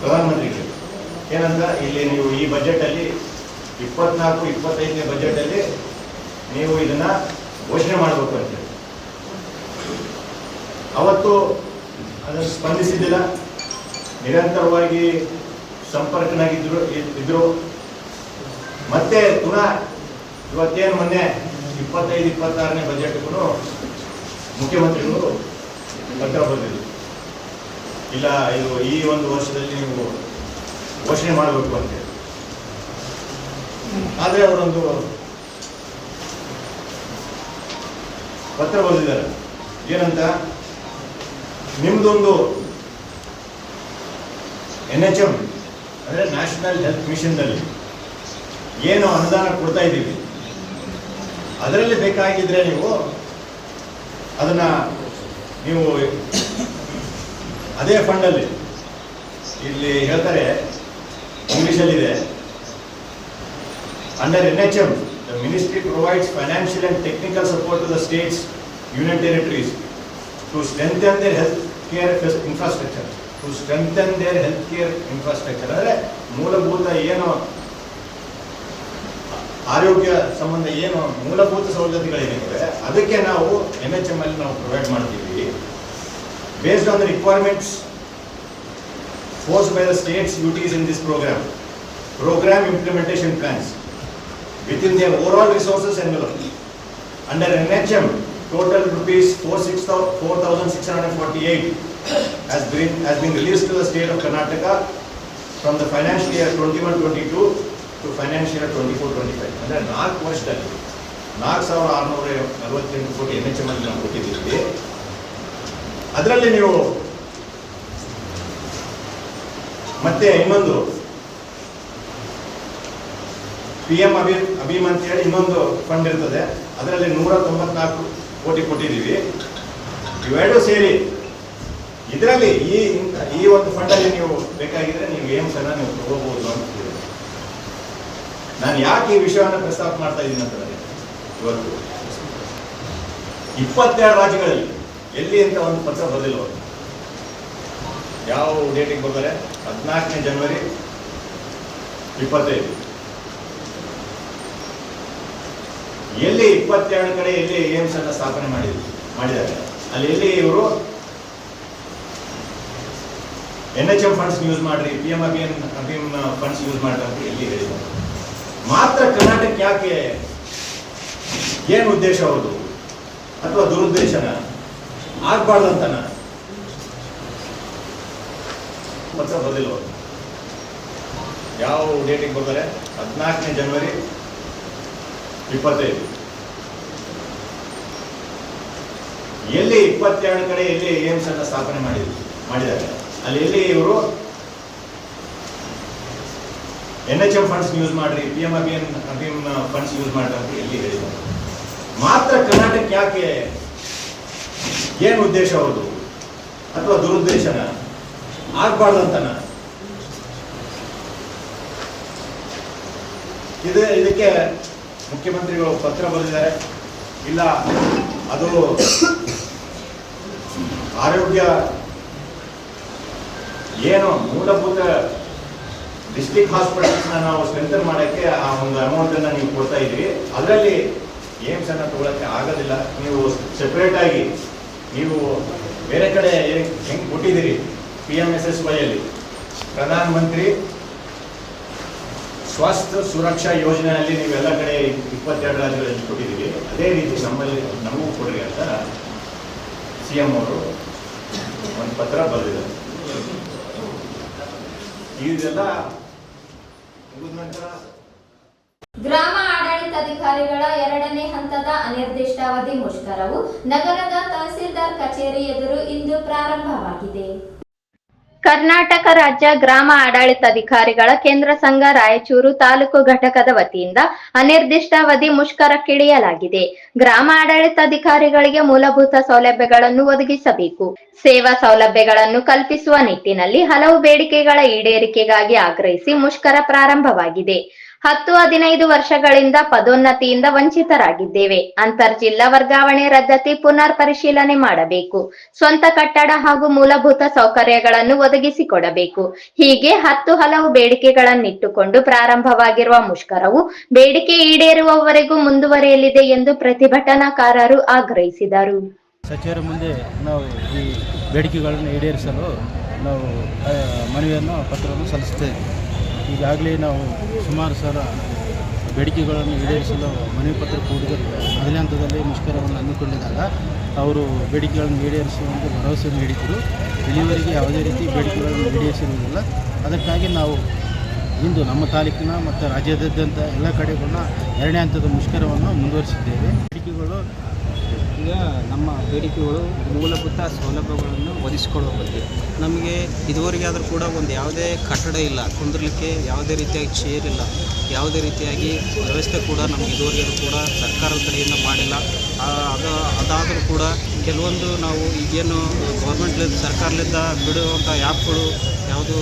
ಪ್ರಧಾನಮಂತ್ರಿಗಳಿಗೆ. ಏನಂತ, ಇಲ್ಲಿ ನೀವು ಈ ಬಜೆಟ್ ಅಲ್ಲಿ 24-25ನೇ ಬಜೆಟ್ ಅಲ್ಲಿ ನೀವು ಇದನ್ನ ಘೋಷಣೆ ಮಾಡಬೇಕು ಅಂತೇಳಿ. ಅವತ್ತು ಅದನ್ನು ಸ್ಪಂದಿಸಿದ್ದಿಲ್ಲ, ನಿರಂತರವಾಗಿ ಸಂಪರ್ಕನಾಗಿದ್ರು. ಮತ್ತೆ ಪುನಃ ಇವತ್ತೇನು ಮೊನ್ನೆ 25-26ನೇ ಬಜೆಟ್ಗೂ ಮುಖ್ಯಮಂತ್ರಿಗಳು ಪತ್ರ ಬರೆದಿದ್ರು, ಇಲ್ಲ ಇದು ಈ ಒಂದು ವರ್ಷದಲ್ಲಿ ನೀವು ಘೋಷಣೆ ಮಾಡಬೇಕು ಅಂತೇಳಿ. ಆದರೆ ಅವರೊಂದು ಪತ್ರ ಬರೆದಿದ್ದಾರೆ. ಏನಂತ, ನಿಮ್ದೊಂದು NHM ಅಂದ್ರೆ ನ್ಯಾಷನಲ್ ಹೆಲ್ತ್ ಮಿಷನ್ ನಲ್ಲಿ ಏನು ಅನುದಾನ ಕೊಡ್ತಾ ಇದ್ದೀವಿ, ಅದರಲ್ಲಿ ಬೇಕಾಗಿದ್ರೆ ನೀವು ಅದನ್ನ ನೀವು ಅದೇ ಫಂಡಲ್ಲಿ, ಇಲ್ಲಿ ಹೇಳ್ತಾರೆ ಇಂಗ್ಲಿಷಲ್ಲಿದೆ, under NHM the ministry provides financial and technical support to the states, union territories to strengthen their healthcare infrastructure. ಅಂದ್ರೆ ಮೂಲಭೂತ ಏನು ಆರೋಗ್ಯ ಸಂಬಂಧ ಏನು ಮೂಲಭೂತ ಸೌಲಭ್ಯಗಳೇನಿವೆ ಅದಕ್ಕೆ ನಾವು NHM ಅಲ್ಲಿ ನಾವು ಪ್ರೊವೈಡ್ ಮಾಡ್ತೀವಿ. Based on the requirements forced by the states duties in this program implementation plans within their overall resources envelope. Under NHM, total rupees 4,648 has been released to the state of Karnataka from the financial year 21-22 to financial year 24-25. ಅಂದ್ರೆ 4 ವರ್ಷದಲ್ಲಿ 4,648 ಕೋಟಿ NHM ಅಲ್ಲಿ ನಾವು ಕೊಟ್ಟಿದ್ದೀವಿ. ಅದರಲ್ಲಿ ನೀವು ಮತ್ತೆ ಇನ್ನೊಂದು PM ಅಭಿಮ್ ಅಂತ ಹೇಳಿ ಇನ್ನೊಂದು ಫಂಡ್ ಇರ್ತದೆ, ಅದರಲ್ಲಿ 194 ಕೋಟಿ ಕೊಟ್ಟಿದ್ದೀವಿ. ಇವೆರಡು ಸೇರಿ ಇದರಲ್ಲಿ ಈ ಒಂದು ಫಂಡಲ್ಲಿ ನೀವು ಬೇಕಾಗಿದ್ರೆ ನೀವು ಏಮ್ಸ್ ಅನ್ನ ನೀವು ತಗೋಬಹುದು ಅಂತ ಹೇಳಿದೆ. ನಾನು ಯಾಕೆ ಈ ವಿಷಯವನ್ನು ಪ್ರಸ್ತಾಪ ಮಾಡ್ತಾ ಇದ್ದೀನಿ ಅಂತಂದ್ರೆ, ಇವತ್ತು 22 ರಾಜ್ಯಗಳಲ್ಲಿ ಎಲ್ಲಿ ಅಂತ ಒಂದು ಪತ್ರ ಬರಲಿಲ್ಲ. ಯಾವ ಡೇಟಿಗೆ ಬರ್ತಾರೆ? 14ನೇ ಜನವರಿ 25. ಎಲ್ಲಿ 22 ಕಡೆ ಎಲ್ಲಿ ಏಮ್ಸ್ ಅನ್ನ ಸ್ಥಾಪನೆ ಮಾಡಿದ್ದಾರೆ, ಅಲ್ಲಿ ಎಲ್ಲಿ ಇವರು NHM ಫಂಡ್ಸ್ ಯೂಸ್ ಮಾಡ್ರಿ, PM ಅಭಿಮ್ ಫಂಡ್ಸ್ ಯೂಸ್ ಮಾಡ್ರಿ ಅಂತ ಎಲ್ಲಿ ಹೇಳಿದ್ದಾರೆ. ಮಾತ್ರ ಕರ್ನಾಟಕ ಯಾಕೆ? ಏನು ಉದ್ದೇಶ ಹೌದು ಅಥವಾ ದುರುದ್ದೇಶನ ಆಗ್ಬಾರ್ದಂತನ ಪತ್ರ ಬರಲಿಲ್ಲ. ಯಾವ ಡೇಟಿಗೆ ಬರ್ತಾರೆ? 14ನೇ ಜನವರಿ 25. ಎಲ್ಲಿ 22 ಕಡೆ ಎಲ್ಲಿ ಏಮ್ಸ್ ಅನ್ನ ಸ್ಥಾಪನೆ ಮಾಡಿದ್ದಾರೆ, ಅಲ್ಲಿ ಎಲ್ಲಿ ಇವರು NHM ಫಂಡ್ಸ್ ಯೂಸ್ ಮಾಡ್ರಿ, PM ಅಭಿಮ್ ಫಂಡ್ಸ್ ಯೂಸ್ ಮಾಡ್ರಿ ಅಂತ ಎಲ್ಲಿ ಹೇಳಿದ್ದಾರೆ. ಮಾತ್ರ ಕರ್ನಾಟಕ ಯಾಕೆ? ಏನು ಉದ್ದೇಶ ಹೌದು ಅಥವಾ ದುರುದ್ದೇಶನ ಆಗ್ಬಾರ್ದಂತನ ಇದಕ್ಕೆ ಮುಖ್ಯಮಂತ್ರಿಗಳು ಪತ್ರ ಬರೆದಿದ್ದಾರೆ. ಇಲ್ಲ ಅದು ಆರೋಗ್ಯ ಏನು ಮೂಲಭೂತ ಡಿಸ್ಟ್ರಿಕ್ಟ್ ಹಾಸ್ಪಿಟಲ್ಸ್ನ ನಾವು ಸ್ಟ್ರೆಂಥನ್ ಮಾಡೋಕ್ಕೆ ಆ ಒಂದು ಅಮೌಂಟನ್ನು ನೀವು ಕೊಡ್ತಾ ಇದ್ರಿ, ಅದರಲ್ಲಿ ಏಮ್ಸನ್ನು ತಗೊಳ್ಳೋಕ್ಕೆ ಆಗೋದಿಲ್ಲ. ನೀವು ಸೆಪ್ರೇಟಾಗಿ ನೀವು ಬೇರೆ ಕಡೆ ಹೆಂಗೆ ಕೊಟ್ಟಿದ್ದೀರಿ PMSSYಯಲ್ಲಿ ಪ್ರಧಾನ ಮಂತ್ರಿ ಸ್ವಾಸ್ಥ್ಯ ಸುರಕ್ಷಾ ಯೋಜನೆಯಲ್ಲಿ ನೀವೆಲ್ಲ ಕಡೆ 22 ರಾಜ್ಯಗಳಲ್ಲಿ ಕೊಟ್ಟಿದ್ದೀರಿ, ಅದೇ ರೀತಿ ನಮ್ಮಲ್ಲಿ ನಮಗೂ ಕೊಡ್ರಿ ಅಂತ CM ಅವರು ಒಂದು ಪತ್ರ ಬರೆದಿದ್ದಾರೆ. ಇದೆಲ್ಲ ಮುಗಿದ ನಂತರ ಗ್ರಾಮ ಆಡಳಿತಾಧಿಕಾರಿಗಳ 2ನೇ ಹಂತದ ಅನಿರ್ದಿಷ್ಟಾವಧಿ ಮುಷ್ಕರವು ನಗರದ ತಹಸೀಲ್ದಾರ್ ಕಚೇರಿ ಎದುರು ಇಂದು ಪ್ರಾರಂಭವಾಗಿದೆ. ಕರ್ನಾಟಕ ರಾಜ್ಯ ಗ್ರಾಮ ಆಡಳಿತಾಧಿಕಾರಿಗಳ ಕೇಂದ್ರ ಸಂಘ ರಾಯಚೂರು ತಾಲೂಕು ಘಟಕದ ವತಿಯಿಂದ ಅನಿರ್ದಿಷ್ಟಾವಧಿ ಮುಷ್ಕರಕ್ಕಿಳಿಯಲಾಗಿದೆ. ಗ್ರಾಮ ಆಡಳಿತಾಧಿಕಾರಿಗಳಿಗೆ ಮೂಲಭೂತ ಸೌಲಭ್ಯಗಳನ್ನು ಒದಗಿಸಬೇಕು, ಸೇವಾ ಸೌಲಭ್ಯಗಳನ್ನು ಕಲ್ಪಿಸುವ ನಿಟ್ಟಿನಲ್ಲಿ ಹಲವು ಬೇಡಿಕೆಗಳ ಈಡೇರಿಕೆಗಾಗಿ ಆಗ್ರಹಿಸಿ ಮುಷ್ಕರ ಪ್ರಾರಂಭವಾಗಿದೆ. 10-15 ವರ್ಷಗಳಿಂದ ಪದೋನ್ನತಿಯಿಂದ ವಂಚಿತರಾಗಿದ್ದೇವೆ. ಅಂತರ್ಜಿಲ್ಲಾ ವರ್ಗಾವಣೆ ರದ್ದತಿ ಪುನರ್ ಪರಿಶೀಲನೆ ಮಾಡಬೇಕು. ಸ್ವಂತ ಕಟ್ಟಡ ಹಾಗೂ ಮೂಲಭೂತ ಸೌಕರ್ಯಗಳನ್ನು ಒದಗಿಸಿಕೊಡಬೇಕು. ಹೀಗೆ 10 ಹಲವು ಬೇಡಿಕೆಗಳನ್ನಿಟ್ಟುಕೊಂಡು ಪ್ರಾರಂಭವಾಗಿರುವ ಮುಷ್ಕರವು ಬೇಡಿಕೆ ಈಡೇರುವವರೆಗೂ ಮುಂದುವರಿಯಲಿದೆ ಎಂದು ಪ್ರತಿಭಟನಾಕಾರರು ಆಗ್ರಹಿಸಿದರು. ಸಚಿವರ ಮುಂದೆ ನಾವು ಈ ಬೇಡಿಕೆಗಳನ್ನು ಈಡೇರಿಸಲು ನಾವು ಮನವಿಯನ್ನು ಪತ್ರವನ್ನು ಸಲ್ಲಿಸುತ್ತೇವೆ. ಈಗಾಗಲೇ ನಾವು ಸುಮಾರು ಸಲ ಬೇಡಿಕೆಗಳನ್ನು ಈಡೇರಿಸಲು ಮನವಿ ಪತ್ರ ಕೂಡಿದರೆ 1ನೇ ಹಂತದಲ್ಲಿ ಮುಷ್ಕರವನ್ನು ಹಮ್ಮಿಕೊಂಡಿದ್ದಾಗ ಅವರು ಬೇಡಿಕೆಗಳನ್ನು ಈಡೇರಿಸುವಂತೆ ಭರವಸೆ ನೀಡಿದರು. ಇಲ್ಲಿವರೆಗೆ ಯಾವುದೇ ರೀತಿ ಬೇಡಿಕೆಗಳನ್ನು ಈಡೇರಿಸಿರುವುದಿಲ್ಲ. ಅದಕ್ಕಾಗಿ ನಾವು ಇಂದು ನಮ್ಮ ತಾಲೂಕಿನ ಮತ್ತು ರಾಜ್ಯಾದ್ಯಂತ ಎಲ್ಲ ಕಡೆಗಳನ್ನ 2ನೇ ಹಂತದ ಮುಷ್ಕರವನ್ನು ಮುಂದುವರಿಸಿದ್ದೇವೆ. ಬೇಡಿಕೆಗಳು ಈಗ ನಮ್ಮ ಬೇಡಿಕೆಗಳು ಮೂಲಭೂತ ಸೌಲಭ್ಯಗಳನ್ನು ಒದಗಿಸಿಕೊಡುವ ಬಗ್ಗೆ. ನಮಗೆ ಇದುವರೆಗೆ ಆದರೂ ಕೂಡ ಒಂದು ಯಾವುದೇ ಕಟ್ಟಡ ಇಲ್ಲ, ಕುಂದಿರಲಿಕ್ಕೆ ಯಾವುದೇ ರೀತಿಯಾಗಿ ಚೇರ್ ಇಲ್ಲ, ಯಾವುದೇ ರೀತಿಯಾಗಿ ವ್ಯವಸ್ಥೆ ಕೂಡ ನಮಗೆ ಇದುವರೆಗೆ ಕೂಡ ಸರ್ಕಾರದ ಕಡೆಯಿಂದ ಮಾಡಿಲ್ಲ. ಅದಾದರೂ ಕೂಡ ಕೆಲವೊಂದು ನಾವು ಈಗೇನು ಗೌರ್ಮೆಂಟ್ಲಿಂದ ಸರ್ಕಾರದಿಂದ ಬಿಡುವಂಥ ಆ್ಯಪ್ಗಳು ಯಾವುದು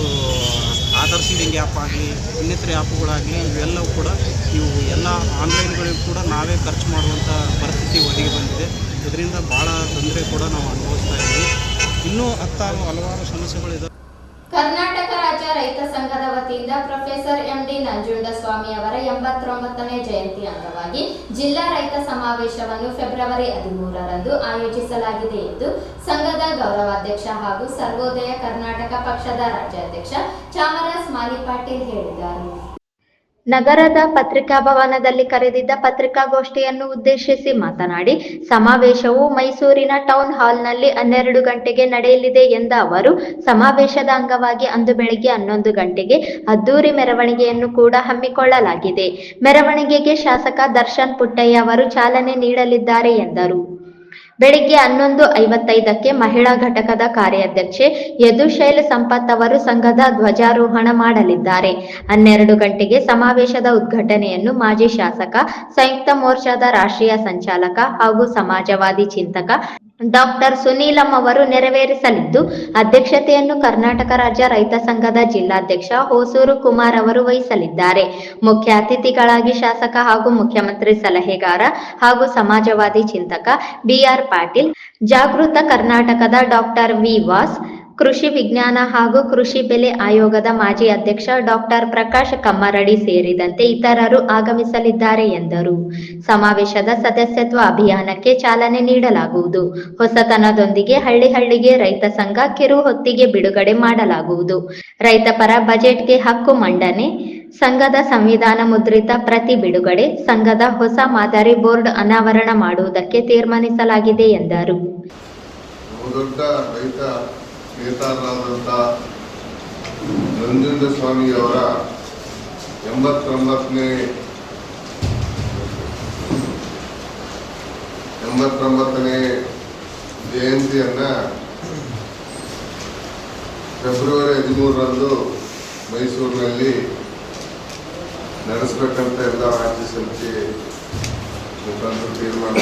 ಆಧಾರ್ ಸೀಡಿಂಗ್ ಆ್ಯಪ್ ಆಗಲಿ ಇನ್ನಿತರ ಆ್ಯಪ್ಗಳಾಗಲಿ ಇವೆಲ್ಲವೂ ಕೂಡ ಇವು ಎಲ್ಲ ಆನ್ಲೈನ್ಗಳಿಗೂ ಕೂಡ ನಾವೇ ಖರ್ಚು ಮಾಡುವಂಥ ಪರಿಸ್ಥಿತಿ ಒದಗಿ ಬಂದಿದೆ. ಇದರಿಂದ ಭಾಳ ತೊಂದರೆ ಕೂಡ ನಾವು ಅನುಭವಿಸ್ತಾ ಇದ್ದೀವಿ. ಇನ್ನೂ ಹಲವಾರು ಸಮಸ್ಯೆಗಳಿದೆ. ಕರ್ನಾಟಕ ರಾಜ್ಯ ರೈತ ಸಂಘದ ವತಿಯಿಂದ ಪ್ರೊಫೆಸರ್ MD ನಂಜುಂಡಸ್ವಾಮಿ ಅವರ 89ನೇ ಜಯಂತಿ ಅಂಗವಾಗಿ ಜಿಲ್ಲಾ ರೈತ ಸಮಾವೇಶವನ್ನು ಫೆಬ್ರವರಿ 13ರಂದು ಆಯೋಜಿಸಲಾಗಿದೆ ಎಂದು ಸಂಘದ ಗೌರವಾಧ್ಯಕ್ಷ ಹಾಗೂ ಸರ್ವೋದಯ ಕರ್ನಾಟಕ ಪಕ್ಷದ ರಾಜ್ಯಾಧ್ಯಕ್ಷ ಚಾಮರಾಜ ಮಾಲಿಪಾಟೀಲ್ ಹೇಳಿದರು. ನಗರದ ಪತ್ರಿಕಾ ಭವನದಲ್ಲಿ ಕರೆದಿದ್ದ ಪತ್ರಿಕಾಗೋಷ್ಠಿಯನ್ನು ಉದ್ದೇಶಿಸಿ ಮಾತನಾಡಿ, ಸಮಾವೇಶವು ಮೈಸೂರಿನ ಟೌನ್ ಹಾಲ್ನಲ್ಲಿ 12 ಗಂಟೆಗೆ ನಡೆಯಲಿದೆ ಎಂದ ಅವರು, ಸಮಾವೇಶದ ಅಂಗವಾಗಿ ಅಂದು ಬೆಳಗ್ಗೆ 11 ಗಂಟೆಗೆ ಅದ್ದೂರಿ ಮೆರವಣಿಗೆಯನ್ನು ಕೂಡ ಹಮ್ಮಿಕೊಳ್ಳಲಾಗಿದೆ. ಮೆರವಣಿಗೆಗೆ ಶಾಸಕ ದರ್ಶನ್ ಪುಟ್ಟಯ್ಯ ಅವರು ಚಾಲನೆ ನೀಡಲಿದ್ದಾರೆ ಎಂದರು. ಬೆಳಿಗ್ಗೆ 11:55ಕ್ಕೆ ಮಹಿಳಾ ಘಟಕದ ಕಾರ್ಯಾಧ್ಯಕ್ಷೆ ಯದುಶೈಲ್ ಸಂಪತ್ ಅವರು ಸಂಘದ ಧ್ವಜಾರೋಹಣ ಮಾಡಲಿದ್ದಾರೆ. 12 ಗಂಟೆಗೆ ಸಮಾವೇಶದ ಉದ್ಘಾಟನೆಯನ್ನು ಮಾಜಿ ಶಾಸಕ, ಸಂಯುಕ್ತ ಮೋರ್ಚಾದ ರಾಷ್ಟ್ರೀಯ ಸಂಚಾಲಕ ಹಾಗೂ ಸಮಾಜವಾದಿ ಚಿಂತಕ ಡಾಕ್ಟರ್ ಸುನೀಲಂ ಅವರು ನೆರವೇರಿಸಲಿದ್ದು, ಅಧ್ಯಕ್ಷತೆಯನ್ನು ಕರ್ನಾಟಕ ರಾಜ್ಯ ರೈತ ಸಂಘದ ಜಿಲ್ಲಾಧ್ಯಕ್ಷ ಹೊಸೂರು ಕುಮಾರ್ ಅವರು ವಹಿಸಲಿದ್ದಾರೆ. ಮುಖ್ಯ ಅತಿಥಿಗಳಾಗಿ ಶಾಸಕ ಹಾಗೂ ಮುಖ್ಯಮಂತ್ರಿ ಸಲಹೆಗಾರ ಹಾಗೂ ಸಮಾಜವಾದಿ ಚಿಂತಕ BR ಪಾಟೀಲ್, ಜಾಗೃತ ಕರ್ನಾಟಕದ ಡಾಕ್ಟರ್ ವಿ ವಾಸ್, ಕೃಷಿ ವಿಜ್ಞಾನ ಹಾಗೂ ಕೃಷಿ ಬೆಲೆ ಆಯೋಗದ ಮಾಜಿ ಅಧ್ಯಕ್ಷ ಡಾಕ್ಟರ್ ಪ್ರಕಾಶ್ ಕಮ್ಮರಡಿ ಸೇರಿದಂತೆ ಇತರರು ಆಗಮಿಸಲಿದ್ದಾರೆ ಎಂದರು. ಸಮಾವೇಶದ ಸದಸ್ಯತ್ವ ಅಭಿಯಾನಕ್ಕೆ ಚಾಲನೆ ನೀಡಲಾಗುವುದು. ಹೊಸತನದೊಂದಿಗೆ ಹಳ್ಳಿ ಹಳ್ಳಿಗೆ ರೈತ ಸಂಘ ಕಿರು ಹೊತ್ತಿಗೆ ಬಿಡುಗಡೆ ಮಾಡಲಾಗುವುದು. ರೈತಪರ ಬಜೆಟ್ಗೆ ಹಕ್ಕು ಮಂಡನೆ, ಸಂಘದ ಸಂವಿಧಾನ ಮುದ್ರಿತ ಪ್ರತಿ ಬಿಡುಗಡೆ, ಸಂಘದ ಹೊಸ ಮಾದರಿ ಬೋರ್ಡ್ ಅನಾವರಣ ಮಾಡುವುದಕ್ಕೆ ತೀರ್ಮಾನಿಸಲಾಗಿದೆ ಎಂದರು. ನೇತಾರರಾದಂಥ ನಂಜುಂಡಸ್ವಾಮಿಯವರ 89ನೇ ಜಯಂತಿಯನ್ನು ಫೆಬ್ರವರಿ 13ರಂದು ಮೈಸೂರಿನಲ್ಲಿ ನಡೆಸಬೇಕಂತ ಎಲ್ಲ ರಾಜ್ಯ ಸಮಿತಿ ಮುಖಾಂತರ ತೀರ್ಮಾನ.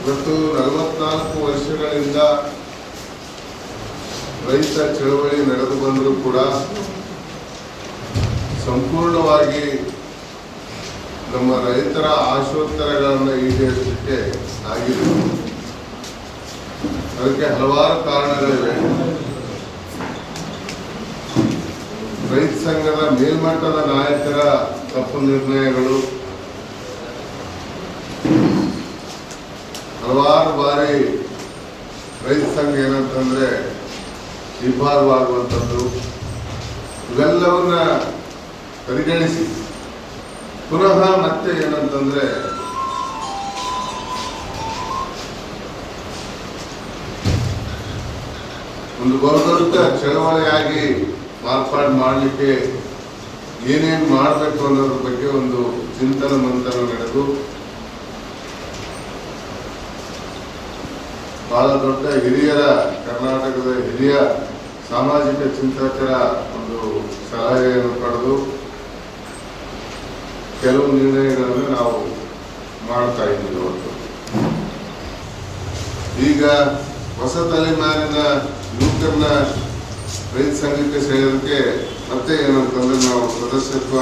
ಇವತ್ತು 44 ವರ್ಷಗಳಿಂದ ರೈತ ಚಳವಳಿ ನಡೆದು ಬಂದರೂ ಕೂಡ ಸಂಪೂರ್ಣವಾಗಿ ನಮ್ಮ ರೈತರ ಆಶೋತ್ತರಗಳನ್ನು ಈಡೇರಿಸಲಿಕ್ಕೆ ಆಗಿದೆ. ಅದಕ್ಕೆ ಹಲವಾರು ಕಾರಣಗಳಿವೆ. ರೈತ ಸಂಘದ ಮೇಲ್ಮಟ್ಟದ ನಾಯಕರ ತಪ್ಪು ನಿರ್ಣಯಗಳು, ಹಲವಾರು ಬಾರಿ ರೈತ ಸಂಘ ಏನಂತಂದ್ರೆ ವಿಭಾಗವಾಗುವಂಥದ್ದು, ಇವೆಲ್ಲವನ್ನ ಪರಿಗಣಿಸಿ ಪುನಃ ಮತ್ತೆ ಏನಂತಂದ್ರೆ ಒಂದು ಬಹುದೊಡ್ಡ ಚಳವಳಿಯಾಗಿ ಮಾರ್ಪಾಡು ಮಾಡಲಿಕ್ಕೆ ಏನೇನು ಮಾಡಬೇಕು ಅನ್ನೋದ್ರ ಬಗ್ಗೆ ಒಂದು ಚಿಂತನ ಮಂಥನ ನಡೆದು ಬಹಳ ದೊಡ್ಡ ಹಿರಿಯರ, ಕರ್ನಾಟಕದ ಹಿರಿಯ ಸಾಮಾಜಿಕ ಚಿಂತಕರ ಒಂದು ಸಲಹೆಯನ್ನು ಪಡೆದು ಕೆಲವು ನಿರ್ಣಯಗಳನ್ನು ನಾವು ಮಾಡ್ತಾ ಇದ್ದೀವಿ ಇವತ್ತು. ಈಗ ಹೊಸ ತಲೆಮಾರಿನ ಯುವಕರನ್ನ ರೈತ ಸಂಘಕ್ಕೆ ಸೇರೋದಕ್ಕೆ ಮತ್ತೆ ಏನಂತಂದ್ರೆ ನಾವು ಸದಸ್ಯತ್ವ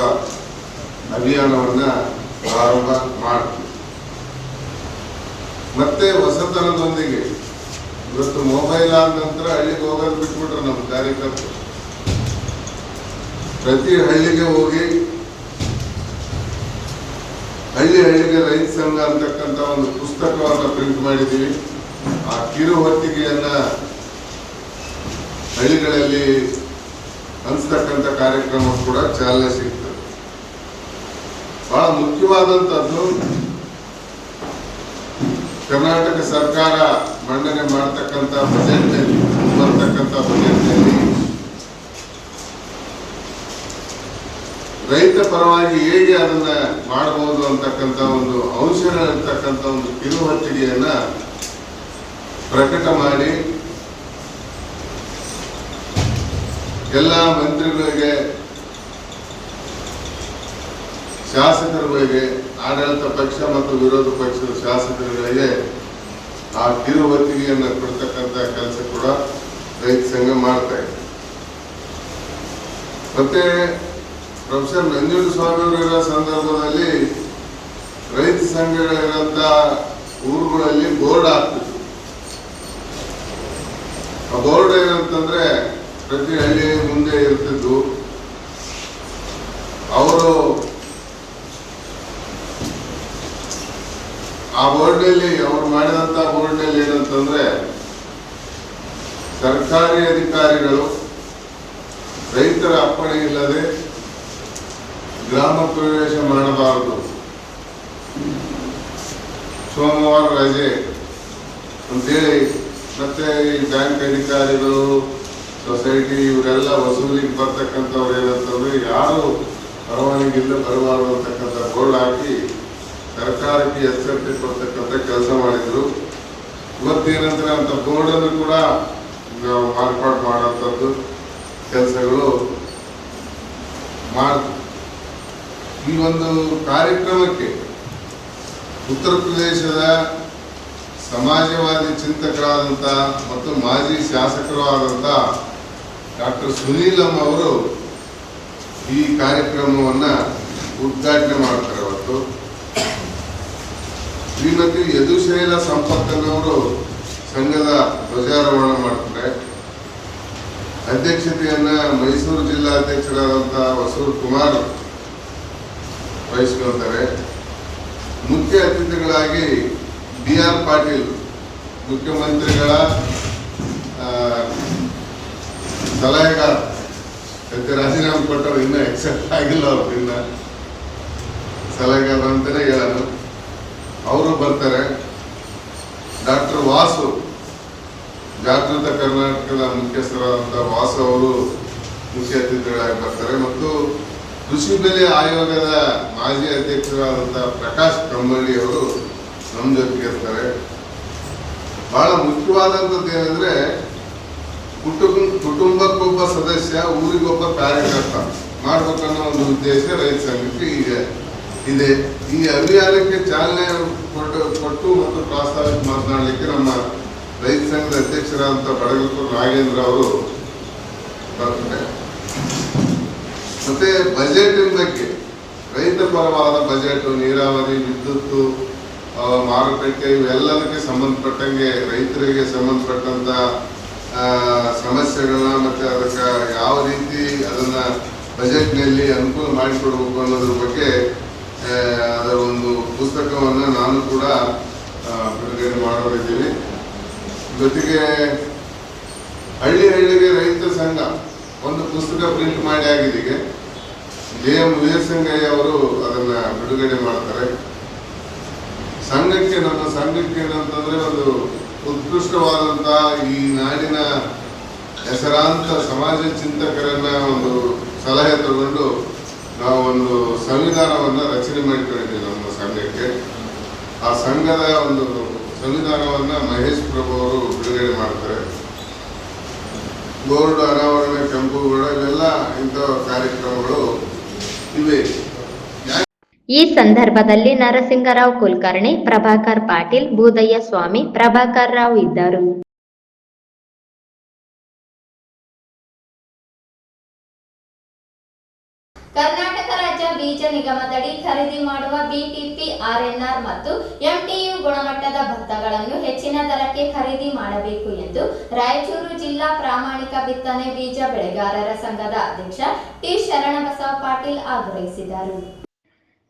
ಅಭಿಯಾನವನ್ನ ಪ್ರಾರಂಭ ಮಾಡ್ತೀವಿ. ಮತ್ತೆ ಹೊಸತನದೊಂದಿಗೆ ಇವತ್ತು ಮೊಬೈಲ್ ಆದ ನಂತರ ಹಳ್ಳಿಗೆ ಹೋಗೋದು ಬಿಟ್ಬಿಟ್ರೆ ನಮ್ಮ ಕಾರ್ಯಕರ್ತರು ಪ್ರತಿ ಹಳ್ಳಿಗೆ ಹೋಗಿ ಹಳ್ಳಿಗೆ ರೈತ ಸಂಘ ಅಂತಕ್ಕಂಥ ಒಂದು ಪುಸ್ತಕವನ್ನು ಪ್ರಿಂಟ್ ಮಾಡಿದ್ದೀವಿ. ಆ ಕಿರು ಹೊತ್ತಿಗೆಯನ್ನ ಹಳ್ಳಿಗಳಲ್ಲಿ ಹಂಚತಕ್ಕಂಥ ಕಾರ್ಯಕ್ರಮ ಕೂಡ ಚಾಲನೆ ಸಿಗ್ತದೆ. ಬಹಳ ಮುಖ್ಯವಾದಂಥದ್ದು, ಕರ್ನಾಟಕ ಸರ್ಕಾರ ಮಂಡನೆ ಮಾಡತಕ್ಕಂಥ ಬಜೆಟ್ನಲ್ಲಿ ಬರ್ತಕ್ಕಂಥ ಬಜೆಟ್ನಲ್ಲಿ ರೈತ ಪರವಾಗಿ ಹೇಗೆ ಅದನ್ನ ಮಾಡಬಹುದು ಅಂತಕ್ಕಂಥ ಒಂದು ಅಂಶಗಳಿರ್ತಕ್ಕಂಥ ಒಂದು ಕಿರು ಹೊತ್ತಿಗೆಯನ್ನ ಪ್ರಕಟ ಮಾಡಿ ಎಲ್ಲ ಮಂತ್ರಿಗಳಿಗೆ, ಶಾಸಕರುಗಳಿಗೆ, ಆಡಳಿತ ಪಕ್ಷ ಮತ್ತು ವಿರೋಧ ಪಕ್ಷದ ಶಾಸಕರುಗಳಿಗೆ ಆ ಕಿರು ಹೊತ್ತಿಗೆಯನ್ನು ಕೊಡ್ತಕ್ಕಂಥ ಕೆಲಸ ಕೂಡ ರೈತ ಸಂಘ ಮಾಡ್ತಾ ಇದೆ. ಮತ್ತೆ ಪ್ರೊಫೆಸರ್ ನಂಜುಂಡಸ್ವಾಮಿ ಅವರಿರೋ ಸಂದರ್ಭದಲ್ಲಿ ರೈತ ಸಂಘಗಳಿರಂತ ಊರುಗಳಲ್ಲಿ ಬೋರ್ಡ್ ಆಗ್ತಿತ್ತು. ಆ ಬೋರ್ಡ್ ಏನಂತಂದ್ರೆ ಪ್ರತಿ ಹಳ್ಳಿ ಮುಂದೆ ಇರ್ತಿದ್ದು. ಅವರು ಆ ಬೋರ್ಡ್ನಲ್ಲಿ ಅವ್ರು ಮಾಡಿದಂತ ಬೋರ್ಡ್ನಲ್ಲಿ ಏನಂತಂದ್ರೆ ಸರ್ಕಾರಿ ಅಧಿಕಾರಿಗಳು ರೈತರ ಅಪ್ಪಣೆ ಇಲ್ಲದೆ ಗ್ರಾಮ ಪ್ರವೇಶ ಮಾಡಬಾರದು, ಸೋಮವಾರ ರಜೆ ಅಂತೇಳಿ, ಮತ್ತೆ ಈ ಬ್ಯಾಂಕ್ ಅಧಿಕಾರಿಗಳು, ಸೊಸೈಟಿ ಇವರೆಲ್ಲ ವಸೂಲಿಗೆ ಬರ್ತಕ್ಕಂಥವ್ರು ಏನಂತಂದ್ರೆ ಯಾರು ಪರವಾನಗಿ ಇಲ್ಲ ಬರಬಾರದು ಅಂತಕ್ಕಂಥ ಬೋರ್ಡ್ ಹಾಕಿ ಸರ್ಕಾರಕ್ಕೆ ಎಚ್ಚರಿಕೆ ಕೊಡ್ತಕ್ಕಂಥ ಕೆಲಸ ಮಾಡಿದ್ರು. ಇವತ್ತೇನಂದ್ರೆ ಅಂತ ಬೋರ್ಡ್ ಅನ್ನು ಕೂಡ ನಾವು ಮಾರ್ಪಾಡು ಮಾಡುವಂಥದ್ದು ಕೆಲಸಗಳು ಮಾಡ್ತೀವಿ. ಈ ಒಂದು ಕಾರ್ಯಕ್ರಮಕ್ಕೆ ಉತ್ತರ ಪ್ರದೇಶದ ಸಮಾಜವಾದಿ ಚಿಂತಕರಾದಂಥ ಮತ್ತು ಮಾಜಿ ಶಾಸಕರು ಆದಂಥ ಡಾಕ್ಟರ್ ಸುನೀಲಂ ಅವರು ಈ ಕಾರ್ಯಕ್ರಮವನ್ನು ಉದ್ಘಾಟನೆ ಮಾಡ್ತಾರೆ. ಅವತ್ತು ಶ್ರೀಮತಿ ಯದುಶೈಲ ಸಂಪತ್ತನವರು ಸಂಘದ ಧ್ವಜಾರೋಹಣ ಮಾಡ್ತಾರೆ. ಅಧ್ಯಕ್ಷತೆಯನ್ನ ಮೈಸೂರು ಜಿಲ್ಲಾ ಅಧ್ಯಕ್ಷರಾದಂಥ ವಸೂರು ಕುಮಾರ್ ವಹಿಸ್ಕೊಳ್ತಾರೆ. ಮುಖ್ಯ ಅತಿಥಿಗಳಾಗಿ BR ಪಾಟೀಲ್, ಮುಖ್ಯಮಂತ್ರಿಗಳ ಸಲಹೆಗಾರ, ರಾಜೀನಾಮೆ ಕೊಟ್ಟರು, ಇನ್ನೂ ಎಕ್ಸೆಪ್ಟ್ ಆಗಿಲ್ಲ, ಅವರು ಇನ್ನ ಸಲಹೆಗಾರ ಅಂತಾನೆ ಹೇಳೋದು, ಅವರು ಬರ್ತಾರೆ. ಡಾಕ್ಟರ್ ವಾಸು, ಜಾಗೃತ ಕರ್ನಾಟಕದ ಮುಖ್ಯಸ್ಥರಾದಂಥ ವಾಸು ಅವರು ಮುಖ್ಯ ಅತಿಥಿಗಳಾಗಿ ಬರ್ತಾರೆ. ಮತ್ತು ಕೃಷಿ ಬೆಲೆ ಆಯೋಗದ ಮಾಜಿ ಅಧ್ಯಕ್ಷರಾದಂಥ ಪ್ರಕಾಶ್ ಕಮ್ಮಳ್ಳಿ ಅವರು ನಮ್ಮ ಜೊತೆಗೆ ಇರ್ತಾರೆ. ಬಹಳ ಮುಖ್ಯವಾದಂಥದ್ದು ಏನಂದ್ರೆ ಕುಟುಂಬಕ್ಕೊಬ್ಬ ಸದಸ್ಯ, ಊರಿಗೊಬ್ಬ ಕಾರ್ಯಕರ್ತ ಮಾಡ್ಬೇಕನ್ನೋ ಒಂದು ಉದ್ದೇಶ ರೈತ ಸಂಘಕ್ಕೆ ಇದೆ. ಈ ಅಭಿಯಾನಕ್ಕೆ ಚಾಲನೆ ಕೊಟ್ಟು ಮತ್ತು ಪ್ರಾಸ್ತಾವಿಕ ಮಾತನಾಡಲಿಕ್ಕೆ ನಮ್ಮ ರೈತ ಸಂಘದ ಅಧ್ಯಕ್ಷರಾದಂಥ ಬಡಗಲ್ಪುರ ನಾಗೇಂದ್ರ ಅವರು ಬರ್ತಾರೆ. ಮತ್ತೆ ಬಜೆಟಿನ ಬಗ್ಗೆ ರೈತ ಪರವಾದ ಬಜೆಟ್, ನೀರಾವರಿ, ವಿದ್ಯುತ್ತು, ಮಾರುಕಟ್ಟೆ ಇವೆಲ್ಲದಕ್ಕೆ ಸಂಬಂಧಪಟ್ಟಂಗೆ ರೈತರಿಗೆ ಸಂಬಂಧಪಟ್ಟಂತ ಸಮಸ್ಯೆಗಳನ್ನ ಮತ್ತೆ ಅದಕ್ಕೆ ಯಾವ ರೀತಿ ಅದನ್ನ ಬಜೆಟ್ನಲ್ಲಿ ಅನುಕೂಲ ಮಾಡಿಕೊಡ್ಬೇಕು ಅನ್ನೋದ್ರ ಬಗ್ಗೆ ಅದರ ಒಂದು ಪುಸ್ತಕವನ್ನು ನಾನು ಕೂಡ ಬಿಡುಗಡೆ ಮಾಡೋರಿದ್ದೀನಿ. ಜೊತೆಗೆ ಹಳ್ಳಿಗೆ ರೈತ ಸಂಘ ಒಂದು ಪುಸ್ತಕ ಪ್ರಿಂಟ್ ಮಾಡಿ ಆಗಿದೆ. JM ವೀರಸಂಗಯ್ಯ ಅವರು ಅದನ್ನ ಬಿಡುಗಡೆ ಮಾಡ್ತಾರೆ. ನಮ್ಮ ಸಂಘಕ್ಕೆ ಏನಂತಂದ್ರೆ ಒಂದು ಉತ್ಕೃಷ್ಟವಾದಂತ ಈ ನಾಡಿನ ಹೆಸರಾಂತ ಸಮಾಜ ಚಿಂತಕರನ್ನ ಒಂದು ಸಲಹೆ ತಗೊಂಡು ನಾವು ಒಂದು ಸಂವಿಧಾನವನ್ನ ರಚನೆ ಮಾಡಿಕೊಂಡಿದ್ದೀವಿ ನಮ್ಮ ಸಂಘಕ್ಕೆ. ಆ ಸಂಘದ ಒಂದು ಸಂವಿಧಾನವನ್ನ ಮಹೇಶ್ ಪ್ರಭು ಅವರು ಬಿಡುಗಡೆ ಮಾಡ್ತಾರೆ. ಬೋರ್ಡ್ ಅನಾವರಣ, ಕೆಂಪುಗೌಡ, ಇವೆಲ್ಲ ಇಂಥ ಕಾರ್ಯಕ್ರಮಗಳು ಇವೆ. ಈ ಸಂದರ್ಭದಲ್ಲಿ ನರಸಿಂಗರಾವ್ ಕುಲಕರ್ಣಿ, ಪ್ರಭಾಕರ್ ಪಾಟೀಲ್, ಬೂದಯ್ಯ ಸ್ವಾಮಿ, ಪ್ರಭಾಕರ್ ರಾವ್ ಇದ್ದರು. ಕರ್ನಾಟಕ ರಾಜ್ಯ ಬೀಜ ನಿಗಮದಡಿ ಖರೀದಿ ಮಾಡುವ ಬಿಟಿಪಿ, RNR ಮತ್ತು MTU ಗುಣಮಟ್ಟದ ಭತ್ತಗಳನ್ನು ಹೆಚ್ಚಿನ ದರಕ್ಕೆ ಖರೀದಿ ಮಾಡಬೇಕು ಎಂದು ರಾಯಚೂರು ಜಿಲ್ಲಾ ಪ್ರಾಮಾಣಿಕ ಬಿತ್ತನೆ ಬೀಜ ಬೆಳೆಗಾರರ ಸಂಘದ ಅಧ್ಯಕ್ಷ ಟಿ. ಶರಣಬಸವ ಪಾಟೀಲ್ ಆಗ್ರಹಿಸಿದರು.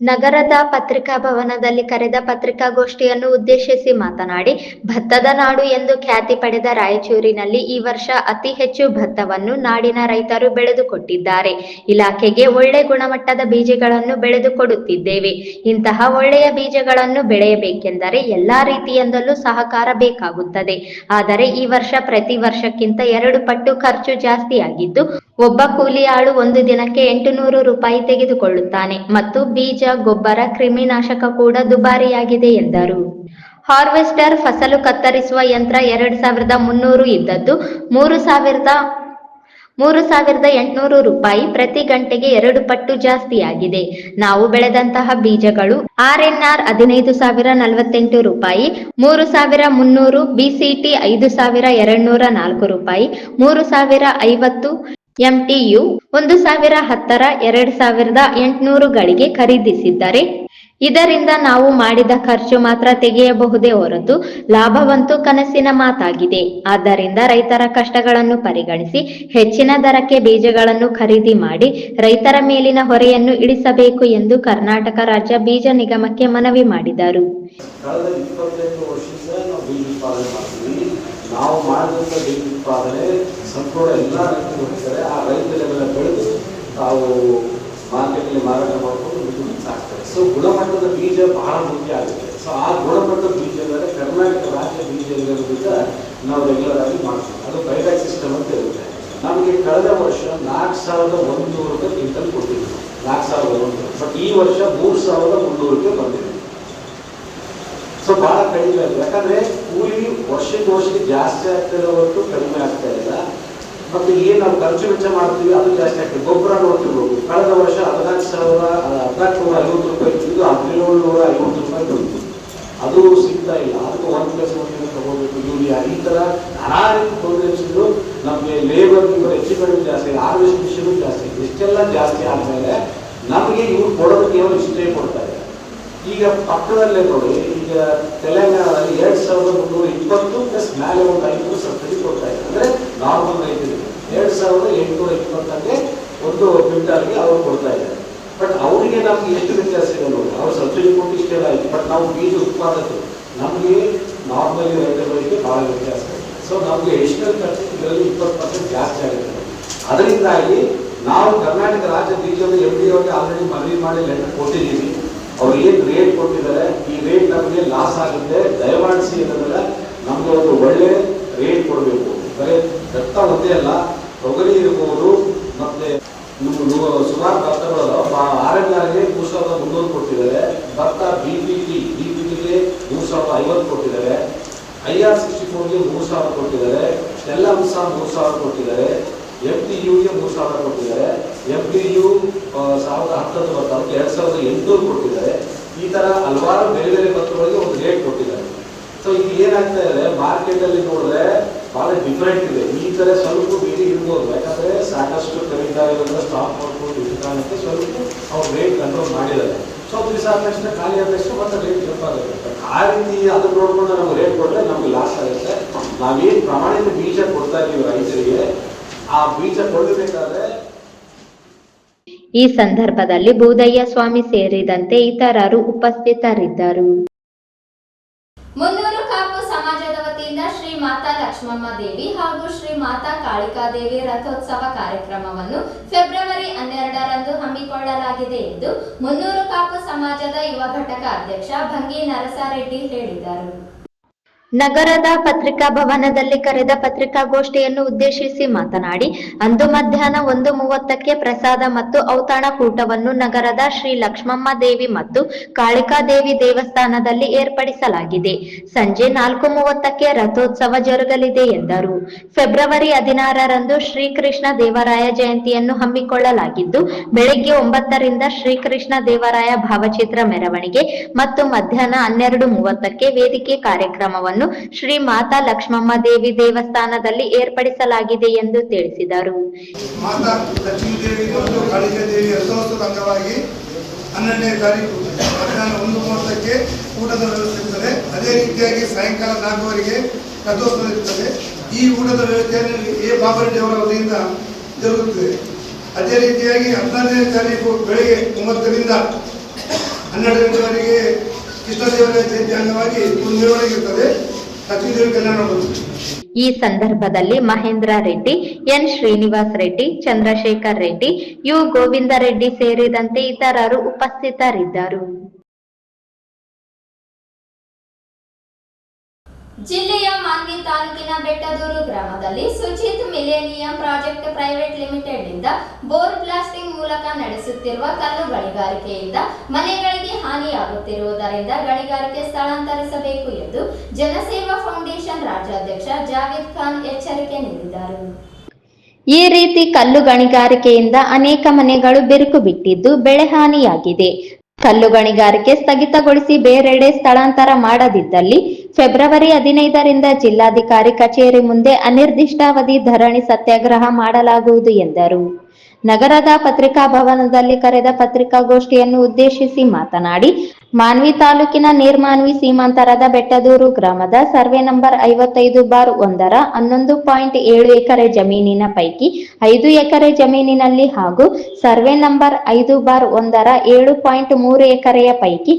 ನಗರದ ಪತ್ರಿಕಾ ಭವನದಲ್ಲಿ ಕರೆದ ಪತ್ರಿಕಾಗೋಷ್ಠಿಯನ್ನು ಉದ್ದೇಶಿಸಿ ಮಾತನಾಡಿ, ಭತ್ತದ ನಾಡು ಎಂದು ಖ್ಯಾತಿ ಪಡೆದ ರಾಯಚೂರಿನಲ್ಲಿ ಈ ವರ್ಷ ಅತಿ ಹೆಚ್ಚು ಭತ್ತವನ್ನು ನಾಡಿನ ರೈತರು ಬೆಳೆದುಕೊಟ್ಟಿದ್ದಾರೆ. ಇಲಾಖೆಗೆ ಒಳ್ಳೆ ಗುಣಮಟ್ಟದ ಬೀಜಗಳನ್ನು ಬೆಳೆದುಕೊಡುತ್ತಿದ್ದೇವೆ. ಇಂತಹ ಒಳ್ಳೆಯ ಬೀಜಗಳನ್ನು ಬೆಳೆಯಬೇಕೆಂದರೆ ಎಲ್ಲಾ ರೀತಿಯಿಂದಲೂ ಸಹಕಾರ ಬೇಕಾಗುತ್ತದೆ. ಆದರೆ ಈ ವರ್ಷ ಪ್ರತಿ ವರ್ಷಕ್ಕಿಂತ 2 ಪಟ್ಟು ಖರ್ಚು ಜಾಸ್ತಿಯಾಗಿದ್ದು, ಒಬ್ಬ ಕೂಲಿ ಆಳು ಒಂದು ದಿನಕ್ಕೆ 800 ರೂಪಾಯಿ ತೆಗೆದುಕೊಳ್ಳುತ್ತಾನೆ ಮತ್ತು ಬೀಜ, ಗೊಬ್ಬರ, ಕ್ರಿಮಿನಾಶಕ ಕೂಡ ದುಬಾರಿಯಾಗಿದೆ ಎಂದರು. ಹಾರ್ವೆಸ್ಟರ್ ಫಸಲು ಕತ್ತರಿಸುವ ಯಂತ್ರ 2300 ಇದ್ದದ್ದು 3800 ರೂಪಾಯಿ, ಪ್ರತಿ ಗಂಟೆಗೆ 2 ಪಟ್ಟು ಜಾಸ್ತಿಯಾಗಿದೆ. ನಾವು ಬೆಳೆದಂತಹ ಬೀಜಗಳು RNR 15048 ರೂಪಾಯಿ, 3300, BCT 5204 ರೂಪಾಯಿ, 3050 MTU 1010ರ 2800ಗಳಿಗೆ ಖರೀದಿಸಿದ್ದರೆ ಇದರಿಂದ ನಾವು ಮಾಡಿದ ಖರ್ಚು ಮಾತ್ರ ತೆಗೆಯಬಹುದೇ ಹೊರತು ಲಾಭವಂತೂ ಕನಸಿನ ಮಾತಾಗಿದೆ. ಆದ್ದರಿಂದ ರೈತರ ಕಷ್ಟಗಳನ್ನು ಪರಿಗಣಿಸಿ ಹೆಚ್ಚಿನ ದರಕ್ಕೆ ಬೀಜಗಳನ್ನು ಖರೀದಿ ಮಾಡಿ ರೈತರ ಮೇಲಿನ ಹೊರೆಯನ್ನು ಇಳಿಸಬೇಕು ಎಂದು ಕರ್ನಾಟಕ ರಾಜ್ಯ ಬೀಜ ನಿಗಮಕ್ಕೆ ಮನವಿ ಮಾಡಿದರು. ಕಳೆದ 25 ವರ್ಷದಿಂದ ನಾವು ಬೀಜ ಉತ್ಪಾದನೆ ಮಾಡ್ತೀವಿ. ನಾವು ಮಾಡಿದಂಥ ಬೀಜ ಉತ್ಪಾದನೆ ಸಂಪೂರ್ಣ ಎಲ್ಲ ರೈತರು ಹೋಗ್ತಾರೆ. ಆ ರೈತರೆಲ್ಲ ಬೆಳೆದು ತಾವು ಮಾರ್ಕೆಟಲ್ಲಿ ಮಾರಾಟ ಮಾಡಿಕೊಂಡು ದುಡ್ಡು ಸಾಕ್ತಾರೆ. ಸೊ ಗುಣಮಟ್ಟದ ಬೀಜ ಬಹಳ ಮುಖ್ಯ ಆಗುತ್ತೆ. ಸೊ ಆ ಗುಣಮಟ್ಟದ ಬೀಜ ಅಂದರೆ ಕರ್ನಾಟಕ ರಾಜ್ಯ ಬೀಜ ಇರೋದ್ರಿಂದ ನಾವು ರೆಗ್ಯುಲರ್ ಆಗಿ ಮಾಡ್ತೀವಿ. ಅದು ಬೈಬ್ಯಾಕ್ ಸಿಸ್ಟಮ್ ಅಂತ ಇರುತ್ತೆ. ನಮಗೆ ಕಳೆದ ವರ್ಷ 4100 ರೂಪಾಯಿ ಕ್ವಿಂಟಲ್ ಕೊಟ್ಟಿದ್ವಿ, 4100. ಬಟ್ ಈ ವರ್ಷ 3300 ಬಂದಿದೆ. ಸೊ ಬಹಳ ಕಡಿಮೆ ಆಗಿದೆ. ಯಾಕಂದ್ರೆ ಕೂಲಿ ವರ್ಷಕ್ಕೆ ಜಾಸ್ತಿ ಆಗ್ತಾ ಇರೋ ಹೊರತು ಕಡಿಮೆ ಆಗ್ತಾ ಇಲ್ಲ. ಮತ್ತೆ ಏನು ನಾವು ಖರ್ಚು ವೆಚ್ಚ ಮಾಡ್ತೀವಿ ಅದು ಜಾಸ್ತಿ ಆಗ್ತದೆ. ಗೊಬ್ಬರ ನೋಡ್ತಿರ್ಬೋದು, ಕಳೆದ ವರ್ಷ 1450 ರೂಪಾಯಿ ಇದ್ದು 1750 ರೂಪಾಯಿ ಬಂತು. ಅದು ಸಿಗ್ತಾ ಇಲ್ಲ. ಅದಕ್ಕೆ 1+1 ತಗೋಬೇಕು, ಯೂರಿಯಾ, ಈ ತರ ನಾನಾ ರೀತಿ ತೊಂದರೆಗಳು. ನಮಗೆ ಲೇಬರ್ ಹೆಚ್ಚು ಕಡಿಮೆ ಜಾಸ್ತಿ, ಹಾರ್ವೆಸ್ಟ್ ಮಿಷನ್ ಜಾಸ್ತಿ, ಇಷ್ಟೆಲ್ಲ ಜಾಸ್ತಿ ಆದ್ಮೇಲೆ ನಮಗೆ ಇವ್ರು ಕೊಡೋದು ಕೇವಲ ಇಷ್ಟೇ ಕೊಡ್ತಾ ಇದೆ. ಈಗ ಪಕ್ಕದಲ್ಲೇ ನೋಡಿ, ಈಗ ತೆಲಂಗಾಣದಲ್ಲಿ 2320 ಪ್ಲಸ್ ಮೇಲೆ ಒಂದು 500 ಸಬ್ಸಿಡಿ ಕೊಡ್ತಾ ಇದೆ. ಅಂದ್ರೆ ನಾರ್ಮಲ್ ರೈತರಿಗೆ 2820 ಒಂದು ಕ್ವಿಂಟಾಲ್ಗೆ ಅವ್ರು ಕೊಡ್ತಾ ಇದ್ದಾರೆ. ಬಟ್ ಅವರಿಗೆ ನಮ್ಗೆ ಎಷ್ಟು ವ್ಯತ್ಯಾಸ ಇದೆ ನೋಡಿ. ಅವ್ರು ಸಬ್ಸಿಡಿ ಕೊಟ್ಟು ಇಷ್ಟೆಲ್ಲ ಆಯ್ತು, ಬಟ್ ನಾವು ಬೀಜ ಉತ್ಪಾದಕರು, ನಮಗೆ ನಾರ್ಮಲಿ ರೈತರಿಗೆ ಬಹಳ ವ್ಯತ್ಯಾಸ ಇದೆ. ಸೊ ನಮಗೆ ಎಡಿಷನಲ್ ಖರ್ಚು ಇದರಲ್ಲಿ 20% ಜಾಸ್ತಿ ಆಗುತ್ತೆ. ಅದರಿಂದಾಗಿ ನಾವು ಕರ್ನಾಟಕ ರಾಜ್ಯ ಬೀಜದ MD ಅವರಿಗೆ ಆಲ್ರೆಡಿ ಮನವಿ ಮಾಡಿ ಲೆಟರ್ ಕೊಟ್ಟಿದ್ದೀವಿ. ಅವ್ರು ಏನು ರೇಟ್ ಕೊಟ್ಟಿದ್ದಾರೆ, ಈ ರೇಟ್ ನಮಗೆ ಲಾಸ್ ಆಗುತ್ತೆ, ದಯಮಾಡಿಸಿ ಅನ್ನೋದಲ್ಲ, ನಮಗೆ ಒಂದು ಒಳ್ಳೆ ರೇಟ್ ಕೊಡಬೇಕು. ಬರೀ ಭತ್ತ ಒಂದೇ ಅಲ್ಲ, ತೊಗರಿ ಇರ್ಬೋದು, ಮತ್ತೆ ಸುಮಾರು ಭತ್ತಗಳು RNRಗೆ 3300 ಕೊಟ್ಟಿದ್ದಾರೆ. ಭತ್ತ BPTಗೆ 3050 ಕೊಟ್ಟಿದ್ದಾರೆ. IR64ಗೆ 3000 ಕೊಟ್ಟಿದ್ದಾರೆ. ಸ್ಟೆಲ್ಲಾ 3000 ಕೊಟ್ಟಿದ್ದಾರೆ. MTUಗೆ 3000 ಕೊಟ್ಟಿದ್ದಾರೆ. MTU 1010 ಭತ್ತ 2800 ಕೊಟ್ಟಿದ್ದಾರೆ. ಈ ತರ ಹಲವಾರು ಬೇರೆ ಬೇರೆ ಭತ್ತಗಳಿಗೆ ಒಂದು ರೇಟ್ ಕೊಟ್ಟಿದ್ದಾರೆ. ಸೊ ಇದು ಏನಾಗ್ತಾ ಇದೆ, ಮಾರ್ಕೆಟ್ ಅಲ್ಲಿ ನೋಡಿದ್ರೆ ಭಾಳ ಡಿಫ್ರೆಂಟ್ ಇದೆ. ಈ ಥರ ಸ್ವಲ್ಪ ಬೇರೆ ಇರ್ಬೋದು, ಯಾಕಂದರೆ ಸಾಕಷ್ಟು ಕರೀತಾ ಇರೋದ್ರಿಂದ ಸ್ಟಾಪ್ ಮಾಡ್ಕೊಂಡು ಇದ್ದ ಕಾರಣಕ್ಕೆ ಸ್ವಲ್ಪ ಅವ್ರು ರೇಟ್ ಕಂಟ್ರೋಲ್ ಮಾಡಿದ್ದಾರೆ. ಸ್ವಲ್ಪ ದಿವಸ ಆದ ತಕ್ಷಣ ಖಾಲಿ ಆದ ತಕ್ಷಣ ಮತ್ತೆ ರೇಟ್ ಜಂಪ್ ಆಗುತ್ತೆ. ಆ ರೀತಿ ಅದನ್ನ ನೋಡ್ಕೊಂಡು ನಮ್ಗೆ ರೇಟ್ ಕೊಟ್ಟರೆ ನಮ್ಗೆ ಲಾಸ್ ಆಗುತ್ತೆ. ನಾವೇನು ಪ್ರಮಾಣಿತ ಬೀಜ ಕೊಡ್ತಾ ಇದ್ದೀವಿ ರೈತರಿಗೆ, ಆ ಬೀಜ ಕೊಡಬೇಕಾದ್ರೆ ಈ ಸಂದರ್ಭದಲ್ಲಿ ಬೂದಯ್ಯ ಸ್ವಾಮಿ ಸೇರಿದಂತೆ ಇತರರು ಉಪಸ್ಥಿತರಿದ್ದರು. ಮುನ್ನೂರು ಕಾಪು ಸಮಾಜದ ವತಿಯಿಂದ ಶ್ರೀ ಮಾತಾ ಲಕ್ಷ್ಮಮ್ಮ ದೇವಿ ಹಾಗೂ ಶ್ರೀ ಮಾತಾ ಕಾಳಿಕಾದೇವಿ ರಥೋತ್ಸವ ಕಾರ್ಯಕ್ರಮವನ್ನು ಫೆಬ್ರವರಿ 12ರಂದು ಹಮ್ಮಿಕೊಳ್ಳಲಾಗಿದೆ ಎಂದು ಮುನ್ನೂರು ಕಾಪು ಸಮಾಜದ ಯುವ ಘಟಕ ಅಧ್ಯಕ್ಷ ಭಂಗಿ ನರಸಾರೆಡ್ಡಿ ಹೇಳಿದರು. ನಗರದ ಪತ್ರಿಕಾ ಭವನದಲ್ಲಿ ಕರೆದ ಪತ್ರಿಕಾಗೋಷ್ಠಿಯನ್ನು ಉದ್ದೇಶಿಸಿ ಮಾತನಾಡಿ, ಅಂದು ಮಧ್ಯಾಹ್ನ 1:30ಕ್ಕೆ ಪ್ರಸಾದ ಮತ್ತು ಔತಣಕೂಟವನ್ನು ನಗರದ ಶ್ರೀ ಲಕ್ಷ್ಮಮ್ಮ ದೇವಿ ಮತ್ತು ಕಾಳಿಕಾದೇವಿ ದೇವಸ್ಥಾನದಲ್ಲಿ ಏರ್ಪಡಿಸಲಾಗಿದೆ. ಸಂಜೆ 4:30ಕ್ಕೆ ರಥೋತ್ಸವ ಜರುಗಲಿದೆ ಎಂದರು. ಫೆಬ್ರವರಿ 16ರಂದು ಶ್ರೀಕೃಷ್ಣ ದೇವರಾಯ ಜಯಂತಿಯನ್ನು ಹಮ್ಮಿಕೊಳ್ಳಲಾಗಿದ್ದು, ಬೆಳಗ್ಗೆ 9ರಿಂದ ಶ್ರೀಕೃಷ್ಣ ದೇವರಾಯ ಭಾವಚಿತ್ರ ಮೆರವಣಿಗೆ ಮತ್ತು ಮಧ್ಯಾಹ್ನ 12:30ಕ್ಕೆ ವೇದಿಕೆ ಕಾರ್ಯಕ್ರಮವನ್ನು ಶ್ರೀ ಮಾತಾ ಲಕ್ಷ್ಮಮ್ಮ ದೇವಿ ದೇವಸ್ಥಾನದಲ್ಲಿ ಏರ್ಪಡಿಸಲಾಗಿದೆ ಎಂದು ತಿಳಿಸಿದರು. ಮಾತಾ ಲಕ್ಷ್ಮೀದೇವಿ ಮತ್ತು ಕಾಳಿಕಾದೇವಿ ರಥೋತ್ಸವದ ಅಂಗವಾಗಿ 12ನೇ ತಾರೀಕು ಮಧ್ಯಾಹ್ನ 1:30ಕ್ಕೆ ಊಟದ ವ್ಯವಸ್ಥೆ ಇರ್ತದೆ. ಅದೇ ರೀತಿಯಾಗಿ ಸಾಯಂಕಾಲ 4:00ವರೆಗೆ ರಥೋತ್ಸವ ಇರ್ತದೆ. ಈ ಊಟದ ವ್ಯವಸ್ಥೆಯನ್ನು ಎ ಬಾಬರೆಡ್ಡಿ ಅವರ ವತಿಯಿಂದ ಜರುಗುತ್ತದೆ. ಅದೇ ರೀತಿಯಾಗಿ 14ನೇ ತಾರೀಕು ಬೆಳಗ್ಗೆ 9ರಿಂದ 12 ಗಂಟೆವರೆಗೆ ಕೃಷ್ಣದೇವರಾಯ ಜಯಂತಿ ಅಂಗವಾಗಿ ಒಂದು ಮೆರವಣಿಗೆ ಇರ್ತದೆ. ಲಕ್ಷ್ಮೀದೇವಿ ಕಲ್ಯಾಣ ಮಾಡುತ್ತದೆ. ಈ ಸಂದರ್ಭದಲ್ಲಿ ಮಹೇಂದ್ರ ರೆಡ್ಡಿ, ಎನ್ ಶ್ರೀನಿವಾಸ್ ರೆಡ್ಡಿ, ಚಂದ್ರಶೇಖರ್ ರೆಡ್ಡಿ, ಯು ಗೋವಿಂದ ರೆಡ್ಡಿ ಸೇರಿದಂತೆ ಇತರರು ಉಪಸ್ಥಿತರಿದ್ದರು. ಜಿಲ್ಲೆಯ ಮಾನ್ವಿ ತಾಲೂಕಿನ ಬೆಟ್ಟದೂರು ಗ್ರಾಮದಲ್ಲಿ Sujith millennium project private limited ಇಂದ ಬೋರ್ ಬ್ಲಾಸ್ಟಿಂಗ್ ಮೂಲಕ ನಡೆಸುತ್ತಿರುವ ಕಲ್ಲು ಗಣಿಗಾರಿಕೆಯಿಂದ ಮನೆಗಳಿಗೆ ಹಾನಿಯಾಗುತ್ತಿರುವುದರಿಂದ ಗಣಿಗಾರಿಕೆ ಸ್ಥಳಾಂತರಿಸಬೇಕು ಎಂದು ಜನಸೇವಾ ಫೌಂಡೇಶನ್ ರಾಜ್ಯಾಧ್ಯಕ್ಷ ಜಾವೇದ್ ಖಾನ್ ಎಚ್ಚರಿಕೆ ನೀಡಿದರು. ಈ ರೀತಿ ಕಲ್ಲು ಗಣಿಗಾರಿಕೆಯಿಂದ ಅನೇಕ ಮನೆಗಳು ಬಿರುಕು ಬಿಟ್ಟಿದ್ದು ಬೆಳೆ ಹಾನಿಯಾಗಿದೆ. ಕಲ್ಲು ಗಣಿಗಾರಿಕೆ ಸ್ಥಗಿತಗೊಳಿಸಿ ಬೇರೆಡೆ ಸ್ಥಳಾಂತರ ಮಾಡದಿದ್ದಲ್ಲಿ ಫೆಬ್ರವರಿ 15ರಿಂದ ಜಿಲ್ಲಾಧಿಕಾರಿ ಕಚೇರಿ ಮುಂದೆ ಅನಿರ್ದಿಷ್ಟಾವಧಿ ಧರಣಿ ಸತ್ಯಾಗ್ರಹ ಮಾಡಲಾಗುವುದು ಎಂದರು. ನಗರದ ಪತ್ರಿಕಾ ಭವನದಲ್ಲಿ ಕರೆದ ಪತ್ರಿಕಾಗೋಷ್ಠಿಯನ್ನು ಉದ್ದೇಶಿಸಿ ಮಾತನಾಡಿ, ಮಾನ್ವಿ ತಾಲೂಕಿನ ನೀರ್ಮಾನ್ವಿ ಸೀಮಾಂತರದ ಬೆಟ್ಟದೂರು ಗ್ರಾಮದ ಸರ್ವೆ ನಂಬರ್ 55/1ರ 11.7 ಎಕರೆ ಜಮೀನಿನ ಪೈಕಿ 5 ಎಕರೆ ಜಮೀನಿನಲ್ಲಿ ಹಾಗೂ ಸರ್ವೆ ನಂಬರ್ 5/1ರ 7.3 ಎಕರೆಯ ಪೈಕಿ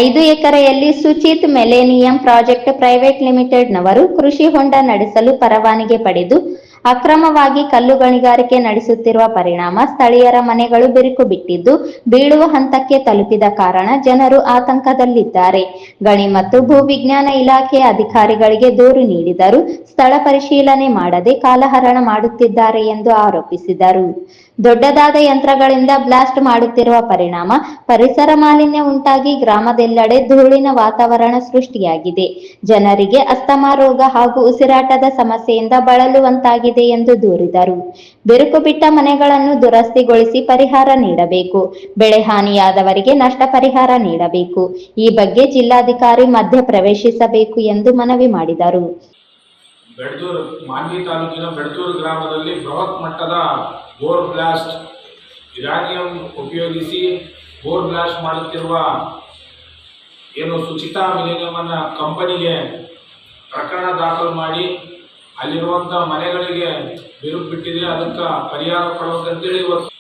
5 ಎಕರೆಯಲ್ಲಿ ಸುಚಿತ್ ಮಿಲೇನಿಯಂ ಪ್ರಾಜೆಕ್ಟ್ ಪ್ರೈವೇಟ್ ಲಿಮಿಟೆಡ್ನವರು ಕೃಷಿ ಹೊಂಡ ನಡೆಸಲು ಪರವಾನಗಿ ಪಡೆದು ಅಕ್ರಮವಾಗಿ ಕಲ್ಲು ಗಣಿಗಾರಿಕೆ ನಡೆಸುತ್ತಿರುವ ಪರಿಣಾಮ ಸ್ಥಳೀಯರ ಮನೆಗಳು ಬಿರುಕು ಬಿಟ್ಟಿದ್ದು ಬೀಳುವ ಹಂತಕ್ಕೆ ತಲುಪಿದ ಕಾರಣ ಜನರು ಆತಂಕದಲ್ಲಿದ್ದಾರೆ. ಗಣಿ ಮತ್ತು ಭೂವಿಜ್ಞಾನ ಇಲಾಖೆಯ ಅಧಿಕಾರಿಗಳಿಗೆ ದೂರು ನೀಡಿದರೂ ಸ್ಥಳ ಪರಿಶೀಲನೆ ಮಾಡದೆ ಕಾಲಹರಣ ಮಾಡುತ್ತಿದ್ದಾರೆ ಎಂದು ಆರೋಪಿಸಿದರು. ದೊಡ್ಡದಾದ ಯಂತ್ರಗಳಿಂದ ಬ್ಲಾಸ್ಟ್ ಮಾಡುತ್ತಿರುವ ಪರಿಣಾಮ ಪರಿಸರ ಮಾಲಿನ್ಯ ಉಂಟಾಗಿ ಗ್ರಾಮದೆಲ್ಲೆಡೆ ಧೂಳಿನ ವಾತಾವರಣ ಸೃಷ್ಟಿಯಾಗಿದೆ. ಜನರಿಗೆ ಅಸ್ತಮಾ ರೋಗ ಹಾಗೂ ಉಸಿರಾಟದ ಸಮಸ್ಯೆಯಿಂದ ಬಳಲುವಂತಾಗಿದೆ ಎಂದು ದೂರಿದರು. ಬಿರುಕು ಬಿಟ್ಟ ಮನೆಗಳನ್ನು ದುರಸ್ತಿಗೊಳಿಸಿ ಪರಿಹಾರ ನೀಡಬೇಕು. ಬೆಳೆ ಹಾನಿಯಾದವರಿಗೆ ನಷ್ಟ ಪರಿಹಾರ ನೀಡಬೇಕು. ಈ ಬಗ್ಗೆ ಜಿಲ್ಲಾಧಿಕಾರಿ ಮಧ್ಯ ಪ್ರವೇಶಿಸಬೇಕು ಎಂದು ಮನವಿ ಮಾಡಿದರು. ಬೆಡದೂರು ಮಾನ್ವಿ ತಾಲೂಕಿನ ಬೆಡದೂರು ಗ್ರಾಮದಲ್ಲಿ ಬೃಹತ್ ಮಟ್ಟದ ಬೋರ್ ಬ್ಲಾಸ್ಟ್ ಯುರಾನಿಯಂ ಉಪಯೋಗಿಸಿ ಬೋರ್ ಬ್ಲಾಸ್ಟ್ ಮಾಡುತ್ತಿರುವ ಏನು ಸುಚಿತಾ ಮಿಲೇನಿಯಂ ಅನ್ನ ಕಂಪನಿಗೆ ಪ್ರಕರಣ ದಾಖಲು ಮಾಡಿ ಅಲ್ಲಿರುವಂಥ ಮನೆಗಳಿಗೆ ಬಿರುಕು ಬಿಟ್ಟಿದೆ. ಅದಕ್ಕೆ ಪರಿಹಾರ ಕೊಡಬೇಕಂತೇಳಿ ಇವತ್ತು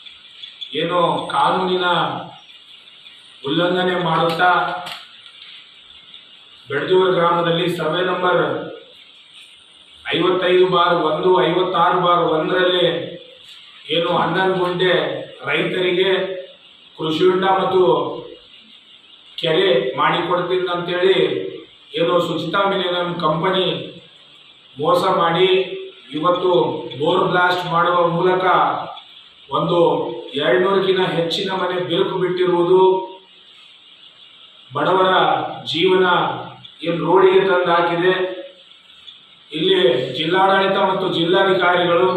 ಏನು ಕಾನೂನಿನ ಉಲ್ಲಂಘನೆ ಮಾಡುತ್ತಾ ಬೆಡದೂರು ಗ್ರಾಮದಲ್ಲಿ ಸರ್ವೆ ನಂಬರ್ 55/1 56/1ರಲ್ಲಿ ಏನು 11 ಗುಂಟೆ ರೈತರಿಗೆ ಕೃಷಿ ಹೊಂಡ ಮತ್ತು ಕೆರೆ ಮಾಡಿಕೊಡ್ತೀನಿ ಅಂತೇಳಿ ಏನು ಸುಚಿತಾ ಮಿಲೇನಿಯಂ ಕಂಪನಿ ಮೋಸ ಮಾಡಿ ಇವತ್ತು ಬೋರ್ ಬ್ಲಾಸ್ಟ್ ಮಾಡುವ ಮೂಲಕ ಒಂದು 200ಕ್ಕಿಂತ ಹೆಚ್ಚಿನ ಮನೆ ಬಿರುಕು ಬಿಟ್ಟಿರುವುದು ಬಡವರ ಜೀವನ ಏನು ರೋಡಿಗೆ ತಂದು ಹಾಕಿದೆ. ಇಲ್ಲಿ ಜಿಲ್ಲಾಡಳಿತ ಮತ್ತು ಜಿಲ್ಲಾಧಿಕಾರಿಗಳು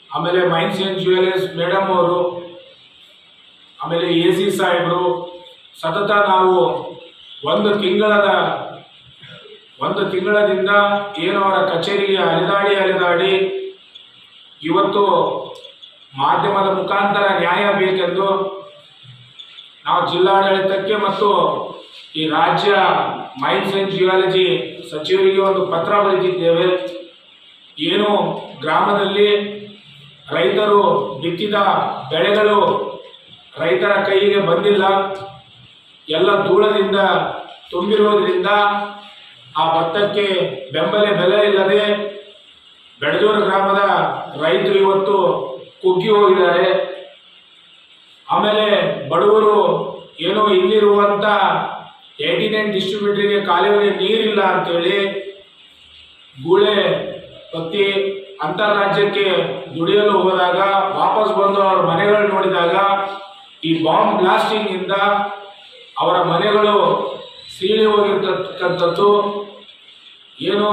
ಆಮೇಲೆ ಮೈನ್ಸ್ ಆ್ಯಂಡ್ ಜ್ಯುವೆಲರ್ಸ್ ಮೇಡಮ್ ಅವರು ಆಮೇಲೆ AC ಸಾಹೇಬರು ಸತತ ನಾವು 1 ತಿಂಗಳ ಒಂದು ತಿಂಗಳದಿಂದ ಏನು ಅವರ ಕಚೇರಿಗೆ ಅಲೆದಾಡಿ ಇವತ್ತು ಮಾಧ್ಯಮದ ಮುಖಾಂತರ ನ್ಯಾಯ ಬೇಕೆಂದು ನಾವು ಜಿಲ್ಲಾಡಳಿತಕ್ಕೆ ಮತ್ತು ಈ ರಾಜ್ಯ ಮೈನ್ಸ್ ಆ್ಯಂಡ್ ಜಿಯಾಲಜಿ ಸಚಿವರಿಗೆ ಒಂದು ಪತ್ರ ಬರೆದಿದ್ದೇವೆ. ಏನು ಗ್ರಾಮದಲ್ಲಿ ರೈತರು ಬಿತ್ತಿದ ಬೆಳೆಗಳು ರೈತರ ಕೈಗೆ ಬಂದಿಲ್ಲ, ಎಲ್ಲ ಧೂಳದಿಂದ ತುಂಬಿರುವುದರಿಂದ ಆ ಭತ್ತಕ್ಕೆ ಬೆಂಬಲ ಬೆಲೆ ಇಲ್ಲದೆ ಬೆಡದೂರು ಗ್ರಾಮದ ರೈತರು ಇವತ್ತು ಕುಗ್ಗಿ ಹೋಗಿದ್ದಾರೆ. ಆಮೇಲೆ ಬಡವರು ಏನೋ ಇಲ್ಲಿರುವಂಥ 89 ಡಿಸ್ಟ್ರಿಬ್ಯೂಟರ್ಗೆ ಕಾಲುವೆಗೆ ನೀರಿಲ್ಲ ಅಂತೇಳಿ ಗೂಳೆ ಹೊತ್ತಿ ಅಂತಾರಾಜ್ಯಕ್ಕೆ ದುಡಿಯಲು ಹೋದಾಗ ವಾಪಸ್ ಬಂದು ಅವರ ಮನೆಗಳು ನೋಡಿದಾಗ ಈ ಬಾಂಬ್ ಬ್ಲಾಸ್ಟಿಂಗಿಂದ ಅವರ ಮನೆಗಳು ಸೀಳಿ ಹೋಗಿರ್ತಕ್ಕಂಥದ್ದು. ಏನು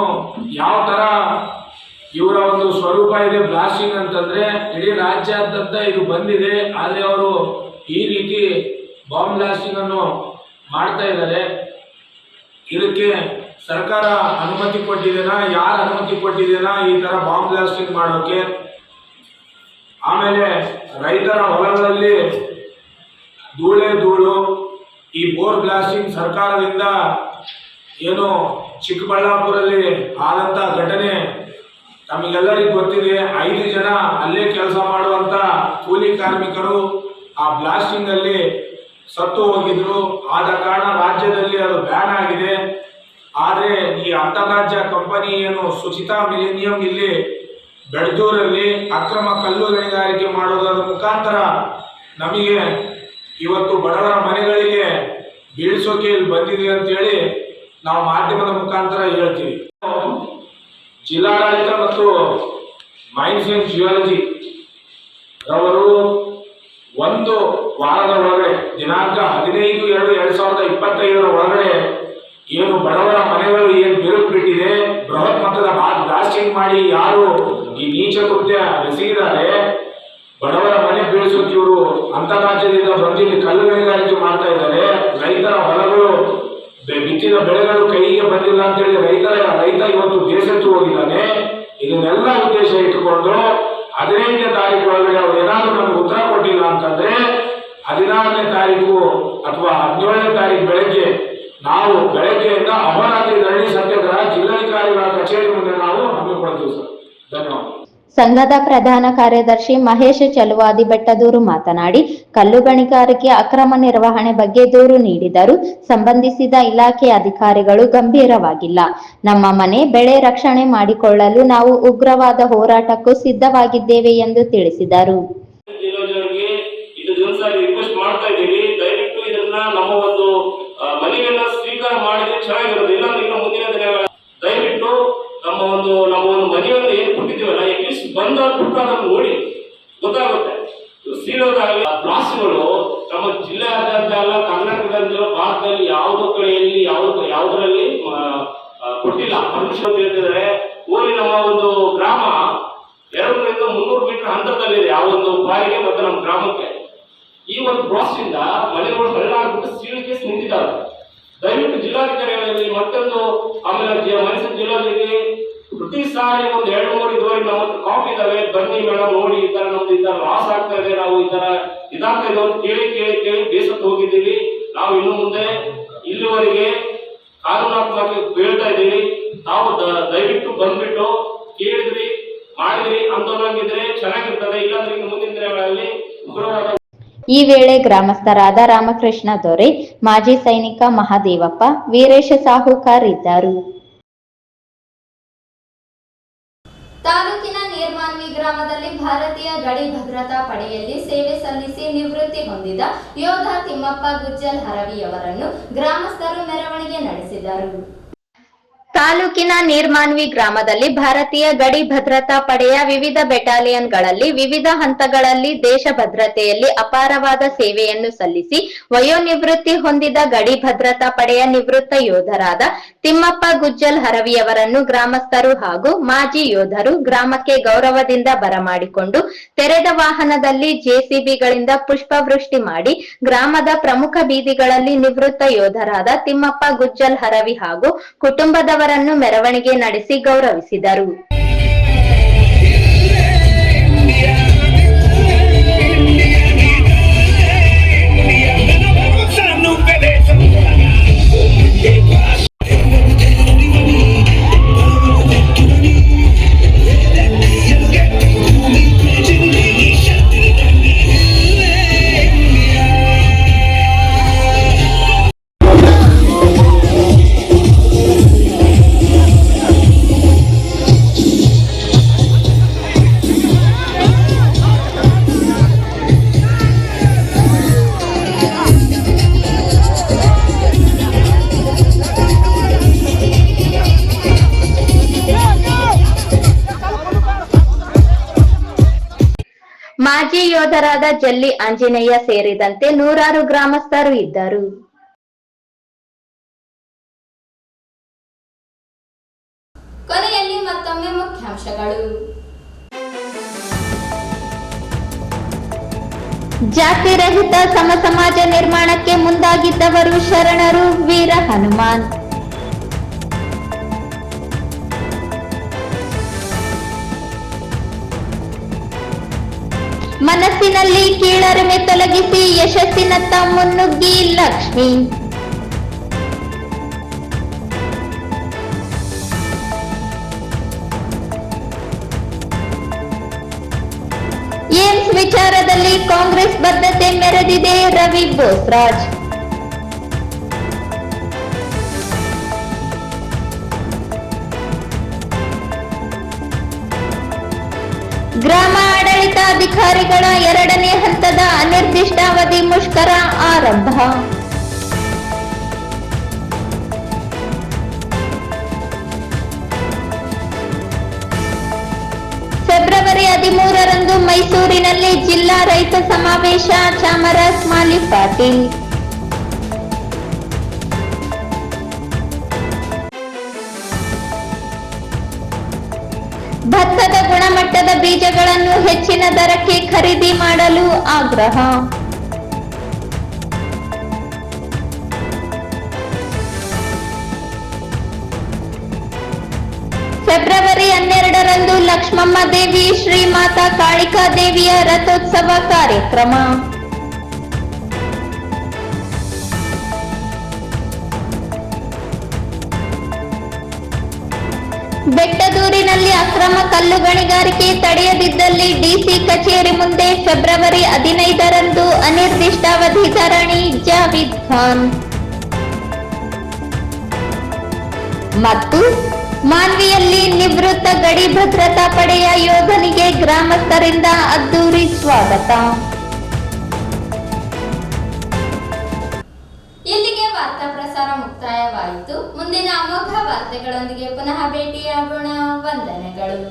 ಯಾವ ಥರ ಇವರ ಒಂದು ಸ್ವರೂಪ ಇದೆ ಬ್ಲಾಸ್ಟಿಂಗ್ ಅಂತಂದರೆ, ಇಡೀ ರಾಜ್ಯಾದ್ಯಂತ ಇದು ಬಂದಿದೆ, ಆದರೆ ಅವರು ಈ ರೀತಿ ಬಾಂಬ್ ಬ್ಲಾಸ್ಟಿಂಗನ್ನು ಮಾಡ್ತಾ ಇದ್ದಾರೆ. ಇದಕ್ಕೆ ಸರ್ಕಾರ ಅನುಮತಿ ಕೊಟ್ಟಿದೆನಾ, ಯಾರು ಅನುಮತಿ ಕೊಟ್ಟಿದೆನಾ ಈ ಥರ ಬಾಂಬ್ ಬ್ಲಾಸ್ಟಿಂಗ್ ಮಾಡೋಕ್ಕೆ? ಆಮೇಲೆ ರೈತರ ಹೊಲಗಳಲ್ಲಿ ಧೂಳು, ಈ ಬೋರ್ ಬ್ಲಾಸ್ಟಿಂಗ್ ಸರ್ಕಾರದಿಂದ ಏನು ಚಿಕ್ಕಬಳ್ಳಾಪುರಲ್ಲಿ ಆದಂಥ ಘಟನೆ ನಮಗೆಲ್ಲರಿಗೂ ಗೊತ್ತಿದೆ. 5 ಜನ ಅಲ್ಲೇ ಕೆಲಸ ಮಾಡುವಂಥ ಕೂಲಿ ಕಾರ್ಮಿಕರು ಆ ಬ್ಲಾಸ್ಟಿಂಗಲ್ಲಿ ಸತ್ತು ಹೋಗಿದ್ರು. ಆದ ಕಾರಣ ರಾಜ್ಯದಲ್ಲಿ ಅದು ಬ್ಯಾನ್ ಆಗಿದೆ. ಆದರೆ ಈ ಅಂತಾರಾಜ್ಯ ಕಂಪನಿ ಏನು ಸುಚಿತಾ ಮಿಲೇನಿಯಂ ಇಲ್ಲಿ ಬೆಡದೂರಲ್ಲಿ ಅಕ್ರಮ ಕಲ್ಲು ಗಣಿಗಾರಿಕೆ ಮಾಡೋದರ ಮುಖಾಂತರ ನಮಗೆ ಇವತ್ತು ಬಡವರ ಮನೆಗಳಿಗೆ ಬೀಳಿಸೋಕೆ ಇಲ್ಲಿ ಬಂದಿದೆ ಅಂತೇಳಿ ನಾವು ಮಾಧ್ಯಮದ ಮುಖಾಂತರ ಹೇಳ್ತೀವಿ. ಜಿಲ್ಲಾಡಳಿತ ಮತ್ತು ಮೈನ್ಸ್ ಆ್ಯಂಡ್ ಜಿಯಾಲಜಿ ರವರು ಒಂದು ವಾರದ ಒಳಗಡೆ ದಿನಾಂಕ 15/2/2025 ಒಳಗಡೆ ಏನು ಬಡವರ ಮನೆಗಳು ಏನು ಬಿರುಕು ಬಿಟ್ಟಿದೆ, ಬೃಹತ್ ಮಟ್ಟದ ಬ್ಲಾಸ್ಟಿಂಗ್ ಮಾಡಿ ಯಾರು ಈ ನೀಚ ಕೃತ್ಯ ಎಸಗಿದ್ದಾರೆ, ಬಡವರ ಮನೆ ಬೀಳಿಸೋಕೆ ಇವರು ಅಂತಾರಾಜ್ಯದಿಂದ ಬಂದಿಲ್ಲಿ ಕಲ್ಲು ಗಣಿಗಾರಿಕೆ ಮಾಡ್ತಾ ಇದ್ದಾರೆ. ರೈತರ ಹೊಲಗಳು ಬಿತ್ತಿದ ಬೆಳೆಗಳು ಕೈಗೆ ಬಂದಿಲ್ಲ ಅಂತೇಳಿ ರೈತ ಇವತ್ತು ಬೇಸತ್ತು ಹೋಗಿದ್ದಾನೆ. ಇದನ್ನೆಲ್ಲ ಉದ್ದೇಶ ಇಟ್ಟುಕೊಂಡು 15ನೇ ತಾರೀಕು ಒಳಗಡೆ ಅವ್ರು ಏನಾದರೂ ನಮ್ಗೆ ಉತ್ತರ ಕೊಟ್ಟಿಲ್ಲ ಅಂತಂದ್ರೆ 16ನೇ ತಾರೀಕು ಅಥವಾ 17ನೇ ತಾರೀಕು ಬೆಳಗ್ಗೆ ನಾವು ಬೆಳಗ್ಗೆಯಿಂದ ಅಹೋರಾತ್ರಿ ಧರಣಿ ಸತ್ಯಾಗ್ರಹ ಜಿಲ್ಲಾಧಿಕಾರಿಗಳ ಕಚೇರಿ ಮುಂದೆ ನಾವು ಹಮ್ಮಿಕೊಳ್ತೀವಿ ಸರ್. ಧನ್ಯವಾದ. ಸಂಘದ ಪ್ರಧಾನ ಕಾರ್ಯದರ್ಶಿ ಮಹೇಶ್ ಚಲುವಾದಿ ಬೆಟ್ಟದೂರು ಮಾತನಾಡಿ, ಕಲ್ಲು ಗಣಿಗಾರಿಕೆ ಅಕ್ರಮ ನಿರ್ವಹಣೆ ಬಗ್ಗೆ ದೂರು ನೀಡಿದರು. ಸಂಬಂಧಿಸಿದ ಇಲಾಖೆ ಅಧಿಕಾರಿಗಳು ಗಂಭೀರವಾಗಿಲ್ಲ. ನಮ್ಮ ಮನೆ ಬೆಳೆ ರಕ್ಷಣೆ ಮಾಡಿಕೊಳ್ಳಲು ನಾವು ಉಗ್ರವಾದ ಹೋರಾಟಕ್ಕೂ ಸಿದ್ಧವಾಗಿದ್ದೇವೆ ಎಂದು ತಿಳಿಸಿದರು. ರಿಕ್ವೆಸ್ಟ್ ಮಾಡ್ತಾ ಇದ್ದೀವಿ, ದಯವಿಟ್ಟು ಇದನ್ನ ನಮ್ಮ ಒಂದು ಮನವಿಯನ್ನ ಸ್ವೀಕಾರ ಮಾಡಿದ್ರೆ ಚೆನ್ನಾಗಿರುತ್ತೆ. ಇಲ್ಲಾಂದ್ರೆ ಇನ್ನು ಮುಂದಿನ ದಿನಗಳ ದಯವಿಟ್ಟು ನಮ್ಮ ಒಂದು ಮನೆಯನ್ನು ಏನು ಕೊಟ್ಟಿದ್ದೀವಲ್ಲ ಅಟ್ಲೀಸ್ಟ್ ಬಂದಾಗ್ಬಿಟ್ಟು ಅದನ್ನು ನೋಡಿ ಗೊತ್ತಾಗುತ್ತೆ. ಸೀಳೋದಾಗಲಿ ಬ್ಲಾಸ್ಟ್ಗಳು ನಮ್ಮ ಜಿಲ್ಲೆಯಾದ್ಯಂತ ಅಲ್ಲ, ಕರ್ನಾಟಕದ ಭಾರತದಲ್ಲಿ ಯಾವುದೋ ಕಡೆಯಲ್ಲಿ ಯಾವುದರಲ್ಲಿ ಕೊಟ್ಟಿಲ್ಲ ಪರ್ಮಿಷನ್ ಹೇಳ್ತಿದ್ದಾರೆ. ಓಲಿ ನಮ್ಮ ಒಂದು ಗ್ರಾಮ 200 ರಿಂದ 300 ಮೀಟರ್ ಅಂತರದಲ್ಲಿದೆ ಆ ಒಂದು ಬಾರಿಗೆ ಮತ್ತು ನಮ್ಮ ಗ್ರಾಮಕ್ಕೆ. ಈ ಒಂದು ಬ್ಲಾಸ್ಟಿಂದ ಮನೆಗಳು ಹಳ್ಳಾಗ್ಬಿಟ್ಟು ಸೀಳಿಕೆ ನಿಂತಿದ್ದಾರೆ. ದಯವಿಟ್ಟು ಜಿಲ್ಲಾಧಿಕಾರಿಗಳಲ್ಲಿ ಮತ್ತೊಂದು ಆಮೇಲೆ ಮೈಸೂರು ಜಿಲ್ಲಾಧಿಕಾರಿ ಪ್ರತಿ ಸಾರಿ ಒಂದು 2-3 ಇದುವರೆಗೆ ನಮ್ಮ ಹತ್ರ ಕಾಪಿ ಇದಾವೆ, ಬನ್ನಿ ಮೇಡಮ್ ನೋಡಿ ಈ ತರ ನಮ್ದು ಈ ತರ ಲಾಸ್ ಆಗ್ತಾ ಇದೆ, ನಾವು ಈ ತರ ಇದಾಗ್ತಾ ಇದೆ ಅಂತ ಕೇಳಿ ಬೇಸತ್ತು ಹೋಗಿದ್ದೀವಿ. ನಾವು ಇನ್ನು ಮುಂದೆ ಇಲ್ಲಿವರೆಗೆ ಕಾನೂನಾತ್ಮಕ ಹೇಳ್ತಾ ಇದ್ದೀವಿ. ನಾವು ದಯವಿಟ್ಟು ಬಂದ್ಬಿಟ್ಟು ಕೇಳಿದ್ರಿ ಮಾಡಿದ್ರಿ ಅಂತಂಗಿದ್ರೆ ಚೆನ್ನಾಗಿರ್ತದೆ. ಇಲ್ಲಾಂದ್ರೆ ಇನ್ನು ಮುಂದಿನ ದಿನಗಳಲ್ಲಿ ಉಗ್ರವಾದ. ಈ ವೇಳೆ ಗ್ರಾಮಸ್ಥರಾದ ರಾಮಕೃಷ್ಣ ದೊರೆ, ಮಾಜಿ ಸೈನಿಕ ಮಹಾದೇವಪ್ಪ, ವೀರೇಶ ಸಾಹುಕಾರ್ ಇದ್ದರು. ತಾಲೂಕಿನ ನೀರ್ಮಾನ್ವಿ ಗ್ರಾಮದಲ್ಲಿ ಭಾರತೀಯ ಗಡಿ ಭದ್ರತಾ ಪಡೆಯಲ್ಲಿ ಸೇವೆ ಸಲ್ಲಿಸಿ ನಿವೃತ್ತಿ ಹೊಂದಿದ ಯೋಧ ತಿಮ್ಮಪ್ಪ ಗುಜ್ಜಲ್ ಹರವಿಯವರನ್ನು ಗ್ರಾಮಸ್ಥರು ಮೆರವಣಿಗೆ ನಡೆಸಿದರು. ತಾಲೂಕಿನ ನೀರ್ಮಾನ್ವಿ ಗ್ರಾಮದಲ್ಲಿ ಭಾರತೀಯ ಗಡಿ ಭದ್ರತಾ ಪಡೆಯ ವಿವಿಧ ಬೆಟಾಲಿಯನ್ಗಳಲ್ಲಿ ವಿವಿಧ ಹಂತಗಳಲ್ಲಿ ದೇಶ ಭದ್ರತೆಯಲ್ಲಿ ಅಪಾರವಾದ ಸೇವೆಯನ್ನು ಸಲ್ಲಿಸಿ ವಯೋನಿವೃತ್ತಿ ಹೊಂದಿದ ಗಡಿ ಭದ್ರತಾ ಪಡೆಯ ನಿವೃತ್ತ ಯೋಧರಾದ ತಿಮ್ಮಪ್ಪ ಗುಜ್ಜಲ್ ಹರವಿಯವರನ್ನು ಗ್ರಾಮಸ್ಥರು ಹಾಗೂ ಮಾಜಿ ಯೋಧರು ಗ್ರಾಮಕ್ಕೆ ಗೌರವದಿಂದ ಬರಮಾಡಿಕೊಂಡು ತೆರೆದ ವಾಹನದಲ್ಲಿ ಜೆಸಿಬಿಗಳಿಂದ ಪುಷ್ಪವೃಷ್ಟಿ ಮಾಡಿ ಗ್ರಾಮದ ಪ್ರಮುಖ ಬೀದಿಗಳಲ್ಲಿ ನಿವೃತ್ತ ಯೋಧರಾದ ತಿಮ್ಮಪ್ಪ ಗುಜ್ಜಲ್ ಹರವಿ ಹಾಗೂ ಕುಟುಂಬದವರ ಅವರನ್ನು ಮೆರವಣಿಗೆ ನಡೆಸಿ ಗೌರವಿಸಿದರು. ಮಾಜಿ ಯೋಧರಾದ ಜಲ್ಲಿ ಆಂಜನೇಯ ಸೇರಿದಂತೆ ನೂರಾರು ಗ್ರಾಮಸ್ಥರು ಇದ್ದರು. ಕೊನೆಯಲ್ಲಿ ಮತ್ತೊಮ್ಮೆ ಮುಖ್ಯಾಂಶಗಳು. ಜಾತಿ ರಹಿತ ಸಮ ಸಮಾಜ ನಿರ್ಮಾಣಕ್ಕೆ ಮುಂದಾಗಿದ್ದವರು ಶರಣರು ವೀರ ಹನುಮಾನ್. ಮನಸ್ಸಿನಲ್ಲಿ ಕೀಳರಿಮೆ ತೊಲಗಿಸಿ ಯಶಸ್ಸಿನತ್ತ ಮುನ್ನುಗ್ಗಿ ಲಕ್ಷ್ಮಿ. ಏಮ್ಸ್ ವಿಚಾರದಲ್ಲಿ ಕಾಂಗ್ರೆಸ್ ಬದ್ಧತೆ ಮೆರೆದಿದೆ ರವಿ ಬೋಸ್ರಾಜ್. ಗ್ರಾಮ ಆಡಳಿತಾಧಿಕಾರಿಗಳ 2ನೇ ಹಂತದ ಅನಿರ್ದಿಷ್ಟಾವಧಿ ಮುಷ್ಕರ ಆರಂಭ. ಫೆಬ್ರವರಿ 13ರಂದು ಮೈಸೂರಿನಲ್ಲಿ ಜಿಲ್ಲಾ ರೈತ ಸಮಾವೇಶ ಚಾಮರಾಜ ಮಾಲಿ ಪಾಟೀಲ್. ಭತ್ತದ ಗುಣಮಟ್ಟದ ಬೀಜಗಳನ್ನು ಹೆಚ್ಚಿನ ದರಕ್ಕೆ ಖರೀದಿ ಮಾಡಲು ಆಗ್ರಹ. ಫೆಬ್ರವರಿ 12ರಂದು ಲಕ್ಷ್ಮಮ್ಮ ದೇವಿ ಶ್ರೀ ಮಾತಾ ಕಾಳಿಕಾ ದೇವಿಯ ರಥೋತ್ಸವ ಕಾರ್ಯಕ್ರಮ. ಬೆಟ್ಟದೂರಿನಲ್ಲಿ ಅಕ್ರಮ ಕಲ್ಲು ಗಣಿಗಾರಿಕೆ ತಡೆಯದಿದ್ದಲ್ಲಿ ಡಿಸಿ ಕಚೇರಿ ಮುಂದೆ ಫೆಬ್ರವರಿ 15ರಂದು ಅನಿರ್ದಿಷ್ಟಾವಧಿ ಧರಣಿ ಜಾವೀದ್ ಖಾನ್. ಮತ್ತು ಮಾನ್ವಿಯಲ್ಲಿ ನಿವೃತ್ತ ಗಡಿ ಭದ್ರತಾ ಪಡೆಯ ಯೋಧನಿಗೆ ಗ್ರಾಮಸ್ಥರಿಂದ ಅದ್ದೂರಿ ಸ್ವಾಗತ. ಇಲ್ಲಿಗೆ ವಾರ್ತಾ ಪ್ರಸಾರ ಮುಕ್ತಾಯವಾಯಿತು. ಮುಂದಿನ ಅಮೋಘ ವಾರ್ತೆಗಳೊಂದಿಗೆ ಪುನಃ ಭೇಟಿಯಾಗೋಣ. ವಂದನೆಗಳು.